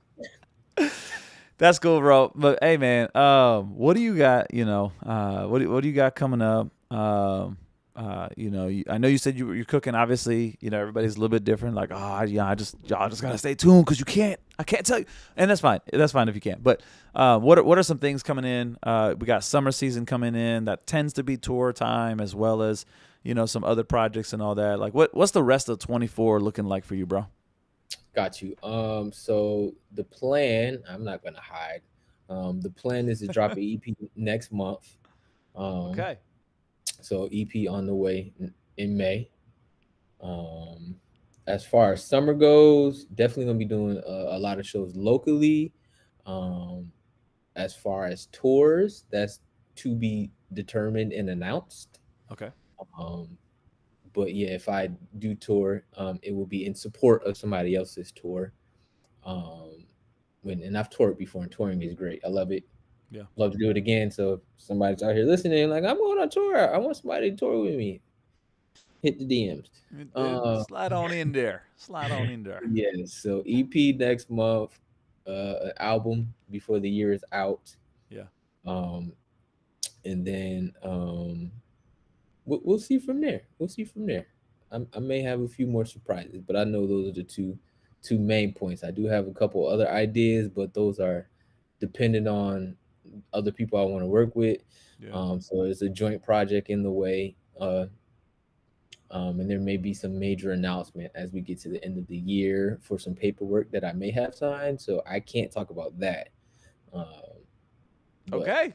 That's cool, bro. But hey, man, what do you got? What do you got coming up? I know you said you're cooking. Obviously, everybody's a little bit different. Like, y'all just gotta stay tuned because you can't I can't tell you, and that's fine. That's fine if you can't. But what are some things coming in? We got summer season coming in. That tends to be tour time as well as some other projects and all that. Like what's the rest of 24 looking like for you, bro? Got you. So the plan, I'm not gonna hide. The plan is to drop an EP next month. Um, Okay. so EP on the way in May. Um, as far as summer goes, definitely gonna be doing a lot of shows locally. Um, as far as tours, that's to be determined and announced. Okay. Um, but yeah, if I do tour, it will be in support of somebody else's tour. Um, and I've toured before, and touring is great. I love it. Yeah. Love to do it again. So if somebody's out here listening, like I'm going on tour, I want somebody to tour with me. Hit the DMs. Uh, Slide on in there. Slide on in there. yeah. So EP next month, an album before the year is out, Yeah. um, and then we'll see from there. We'll see from there. I may have a few more surprises, but I know those are the two main points. I do have a couple other ideas, but those are dependent on other people I want to work with. Yeah. So it's a joint project in the way, and there may be some major announcement as we get to the end of the year for some paperwork that I may have signed. So I can't talk about that. Um, but Okay.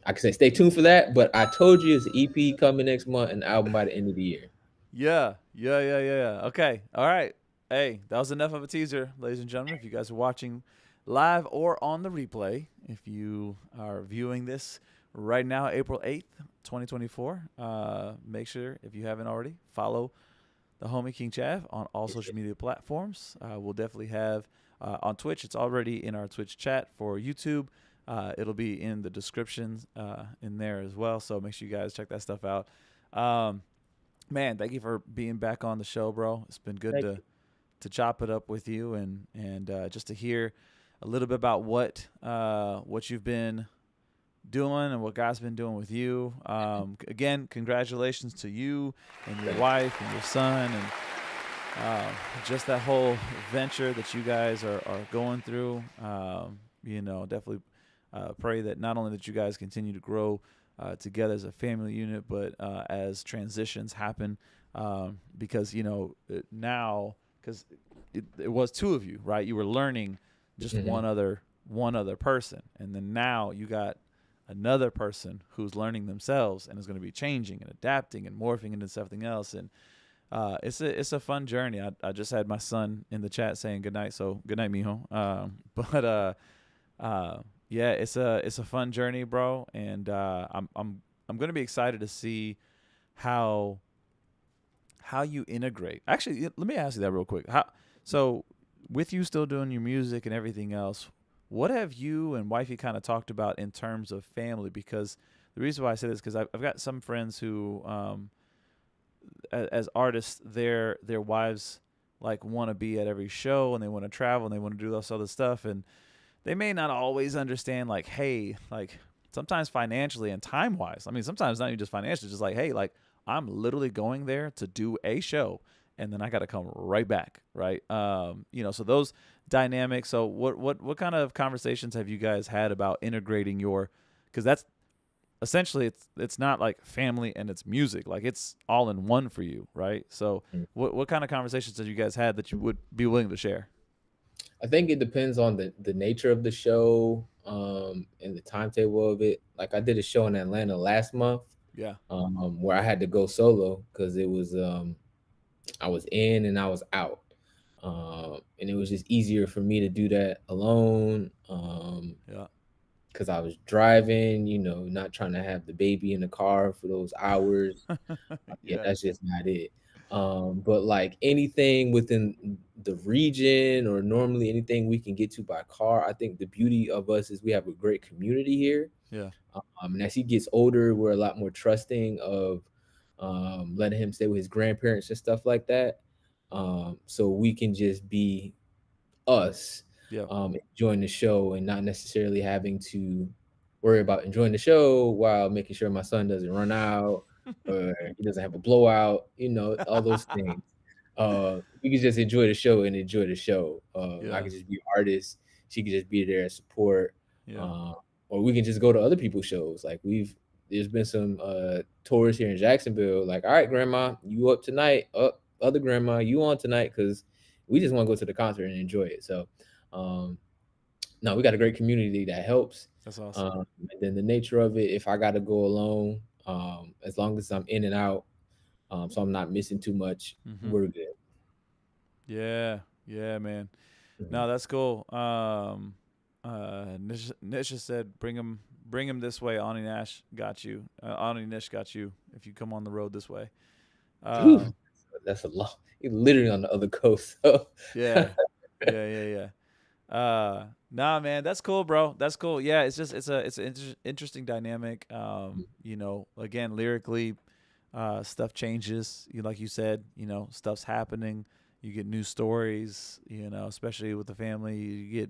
I can say stay tuned for that. But I told you it's an EP coming next month and album by the end of the year. Yeah. Yeah. Yeah. Yeah. Yeah. Okay. All right. Hey, that was enough of a teaser, ladies and gentlemen. If you guys are watching live or on the replay, if you are viewing this right now, April 8th, 2024, make sure, if you haven't already, follow the homie King Chav on all social media platforms. We'll definitely have on Twitch. It's already in our Twitch chat for YouTube. It'll be in the description in there as well. So make sure you guys check that stuff out. Man, thank you for being back on the show, bro. It's been good to chop it up with you and just to hear a little bit about what you've been doing and what God's been doing with you. Again, congratulations to you and your wife and your son and just that whole venture that you guys are going through. Definitely pray that not only that you guys continue to grow together as a family unit, but as transitions happen, because now, because it was two of you, right? You were learning just one other person, and then now you got another person who's learning themselves and is going to be changing and adapting and morphing into something else. And it's a fun journey. I just had my son in the chat saying good night, so good night, mijo. Yeah, it's a fun journey, bro, and I'm going to be excited to see how you integrate. Actually, let me ask you that real quick. So with you still doing your music and everything else, what have you and wifey kind of talked about in terms of family? Because the reason why I say this is because I've got some friends who, as artists, their wives like want to be at every show and they want to travel and they want to do this other stuff, and they may not always understand, like, hey, like sometimes financially and time wise. I mean, sometimes not even just financially, just like, hey, like I'm literally going there to do a show and then I got to come right back. Right. So those dynamics. So what kind of conversations have you guys had about integrating because that's essentially it's not like family and it's music, like it's all in one for you. Right. So what kind of conversations have you guys had that you would be willing to share? I think it depends on the nature of the show, and the timetable of it. Like I did a show in Atlanta last month, Yeah. where I had to go solo because it was I was in and I was out, and it was just easier for me to do that alone. Yeah. Because I was driving, not trying to have the baby in the car for those hours. Yeah, Yeah. that's just not it. But like anything within the region or normally anything we can get to by car, I think the beauty of us is we have a great community here. Yeah. And as he gets older, we're a lot more trusting of letting him stay with his grandparents and stuff like that. So we can just be us, Yeah. enjoying the show and not necessarily having to worry about enjoying the show while making sure my son doesn't run out or he doesn't have a blowout, all those things. We could just enjoy the show and enjoy the show. I Yeah. could just be artists. She could just be there and support. Yeah. Or we can just go to other people's shows. Like there's been some tours here in Jacksonville. Like, all right, grandma, you up tonight? Up, other grandma, you on tonight? Because we just want to go to the concert and enjoy it. So, no, we got a great community that helps. That's awesome. And then the nature of it, if I got to go alone, as long as I'm in and out, so I'm not missing too much, Mm-hmm. we're good. Yeah. Yeah, man. Mhm. No, that's cool. Nisha said, bring him this way. Ani Nash got you. Ani Nish got you if you come on the road this way. Whew, that's a lot. You're literally on the other coast. So. Yeah. Yeah. Nah, man, that's cool, bro. That's cool. Yeah, it's just it's an interesting dynamic. Again, lyrically, stuff changes. Like you said, stuff's happening. You get new stories. Especially with the family, you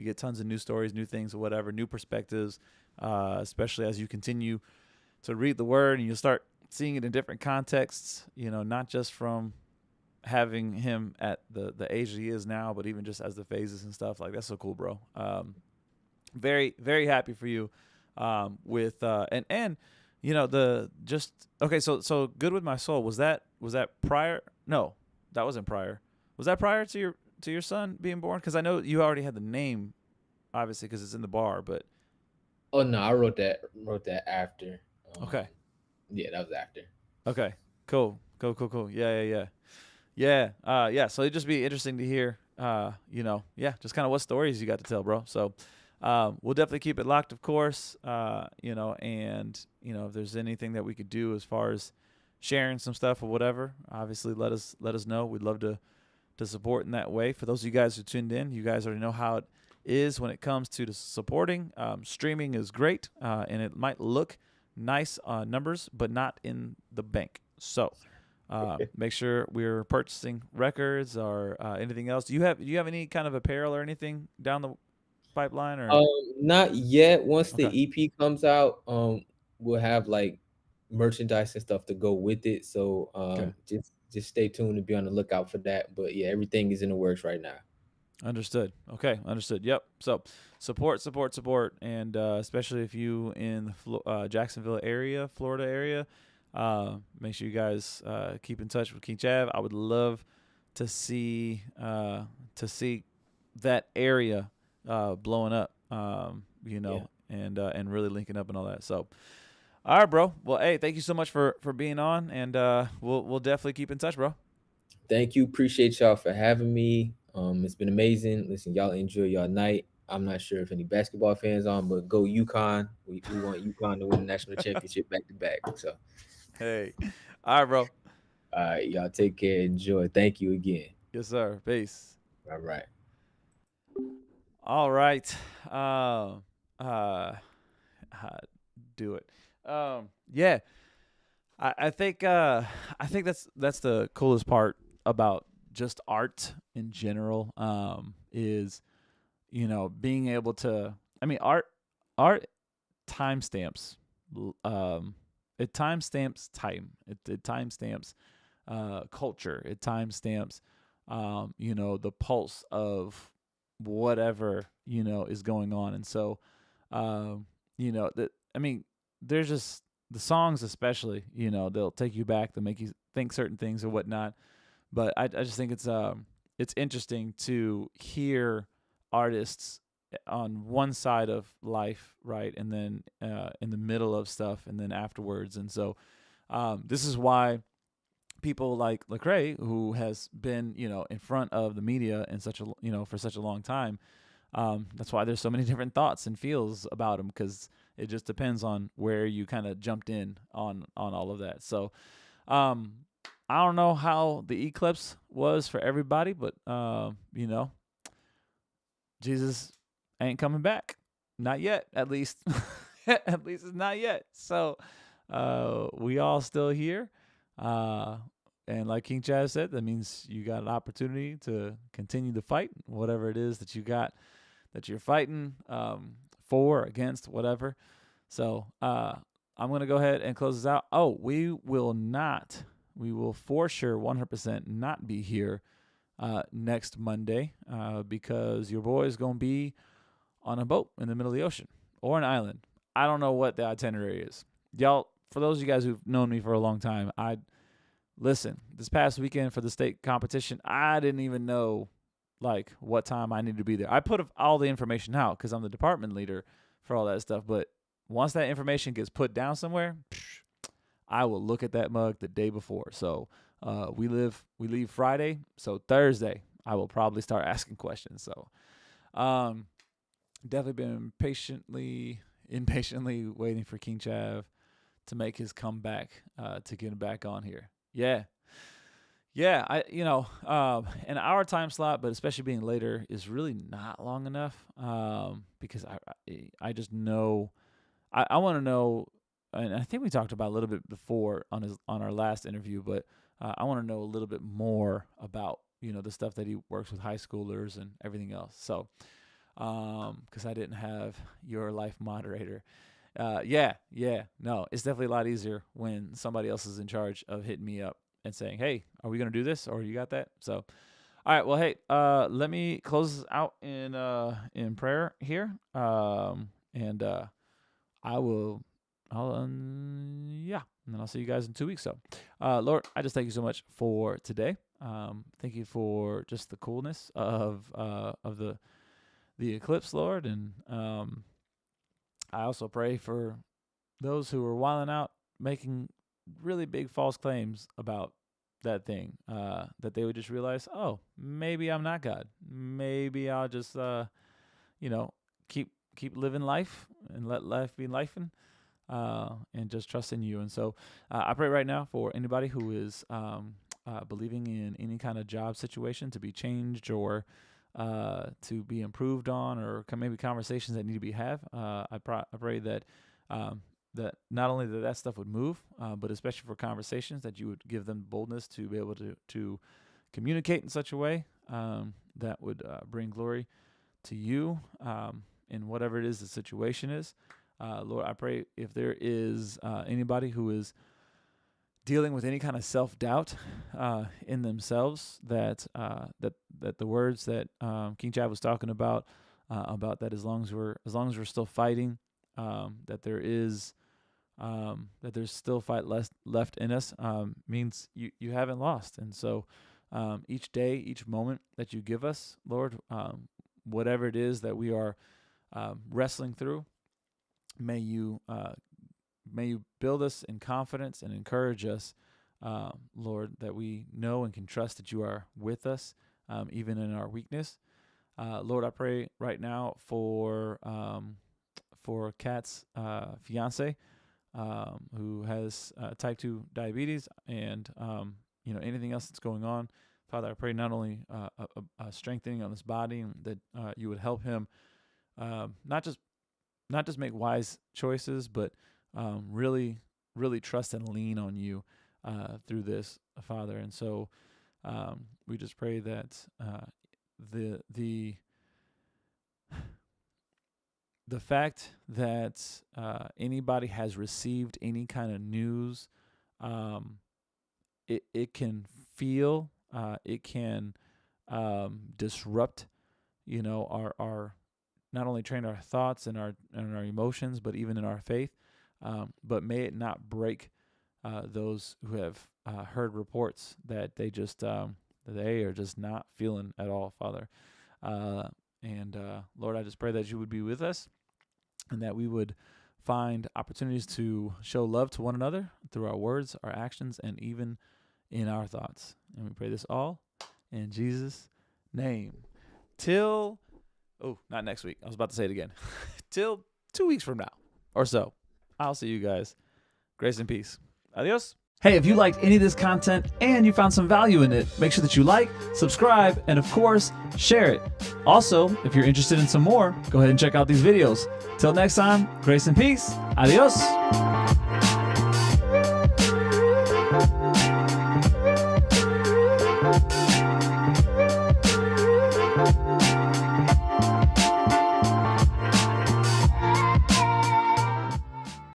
get tons of new stories, new things, or whatever, new perspectives. Especially as you continue to read the word and you start seeing it in different contexts. Not just from having him at the age that he is now, but even just as the phases and stuff, like, that's so cool, bro. Very, very happy for you. With the just okay. So Good With My Soul, was that prior? No, that wasn't prior. Was that prior to your son being born? Because I know you already had the name, obviously, because it's in the bar. But Oh no, I wrote that after. okay, Yeah, that was after. okay, cool. Yeah. So it'd just be interesting to hear, just kind of what stories you got to tell, bro. So, we'll definitely keep it locked, of course. If there's anything that we could do as far as sharing some stuff or whatever, obviously let us know. We'd love to support in that way. For those of you guys who tuned in, you guys already know how it is when it comes to the supporting. Streaming is great, and it might look nice on numbers, but not in the bank. So. Make sure we're purchasing records or anything else. Do you have any kind of apparel or anything down the pipeline? Or Not yet. Once okay, the EP comes out, we'll have like merchandise and stuff to go with it. So okay, just stay tuned and be on the lookout for that. But yeah, everything is in the works right now. understood. Okay, understood. Yep. So support, and especially if you in the Jacksonville area, Florida area. Make sure you guys keep in touch with King Chav. I would love to see that area blowing up, and really linking up and all that. So, all right, bro. Well, hey, thank you so much for being on, and we'll definitely keep in touch, bro. Thank you. Appreciate y'all for having me. It's been amazing. Listen, y'all enjoy y'all night. I'm not sure if any basketball fans on, but go UConn. We want UConn to win the national championship back to back. So. Hey, all right, bro. All right, y'all take care. Enjoy. Thank you again. Yes, sir. Peace. All right. All right. Do it. Yeah. I think that's the coolest part about just art in general. Is being able to. I mean, art timestamps. It timestamps time. It timestamps culture. It timestamps the pulse of whatever is going on. And so there's just the songs, especially, they'll take you back, they'll make you think certain things or whatnot. But I just think it's interesting to hear artists on one side of life, right, and then in the middle of stuff, and then afterwards. And so this is why people like Lecrae, who has been in front of the media in such a for such a long time, that's why there's so many different thoughts and feels about him, because it just depends on where you kind of jumped in on all of that. So I don't know how the eclipse was for everybody, but Jesus ain't coming back. Not yet, at least. At least it's not yet. So we all still here. And like King Chaz said, that means you got an opportunity to continue to fight, whatever it is that you got, that you're fighting for, against, whatever. So I'm going to go ahead and close this out. Oh, we will not we will for sure 100% not be here next Monday because your boy is going to be on a boat in the middle of the ocean or an island. I don't know what the itinerary is. Y'all, for those of you guys who've known me for a long time, listen, this past weekend for the state competition, I didn't even know like what time I needed to be there. I put all the information out because I'm the department leader for all that stuff. But once that information gets put down somewhere, I will look at that mug the day before. So we leave Friday. So Thursday, I will probably start asking questions. So definitely been impatiently waiting for King Chav to make his comeback to get back on here. Yeah. An hour time slot, but especially being later is really not long enough because I just know I want to know, and I think we talked about a little bit before on our last interview, but I want to know a little bit more about the stuff that he works with high schoolers and everything else. So because I didn't have your life moderator. No, it's definitely a lot easier when somebody else is in charge of hitting me up and saying, hey, are we going to do this? Or you got that? So, all right, well, hey, let me close this out in prayer here. And then I'll see you guys in 2 weeks. So, Lord, I just thank you so much for today. Thank you for just the coolness of the eclipse, Lord. And I also pray for those who are wilding out, making really big false claims about that thing, that they would just realize, oh, maybe I'm not God. Maybe I'll just, keep living life and let life be lifing, and just trust in you. And so I pray right now for anybody who is believing in any kind of job situation to be changed or to be improved on, or maybe conversations that need to be had. I pray that that not only that stuff would move, but especially for conversations, that you would give them boldness to be able to communicate in such a way that would bring glory to you in whatever it is the situation is. Lord, I pray if there is anybody who is dealing with any kind of self-doubt in themselves, that the words that King Chav was talking about that as long as we're still fighting, that there's still fight left in us, means you haven't lost. And so each day, each moment that you give us, Lord, whatever it is that we are wrestling through, may you build us in confidence and encourage us, Lord, that we know and can trust that you are with us, even in our weakness. Lord, I pray right now for Kat's fiance, who has type 2 diabetes, and anything else that's going on. Father, I pray not only a strengthening on his body, and that you would help him not just make wise choices, but really trust and lean on you through this, Father. And so we just pray that the fact that anybody has received any kind of news, it can feel, it can disrupt, our not only train our thoughts and our emotions, but even in our faith. But may it not break those who have heard reports that they are just not feeling at all, Father. And Lord, I just pray that you would be with us, and that we would find opportunities to show love to one another through our words, our actions, and even in our thoughts. And we pray this all in Jesus' name. Not next week. I was about to say it again. Till 2 weeks from now or so. I'll see you guys. Grace and peace. Adios. Hey, if you liked any of this content and you found some value in it, make sure that you like, subscribe, and of course, share it. Also, if you're interested in some more, go ahead and check out these videos. Till next time, grace and peace. Adios.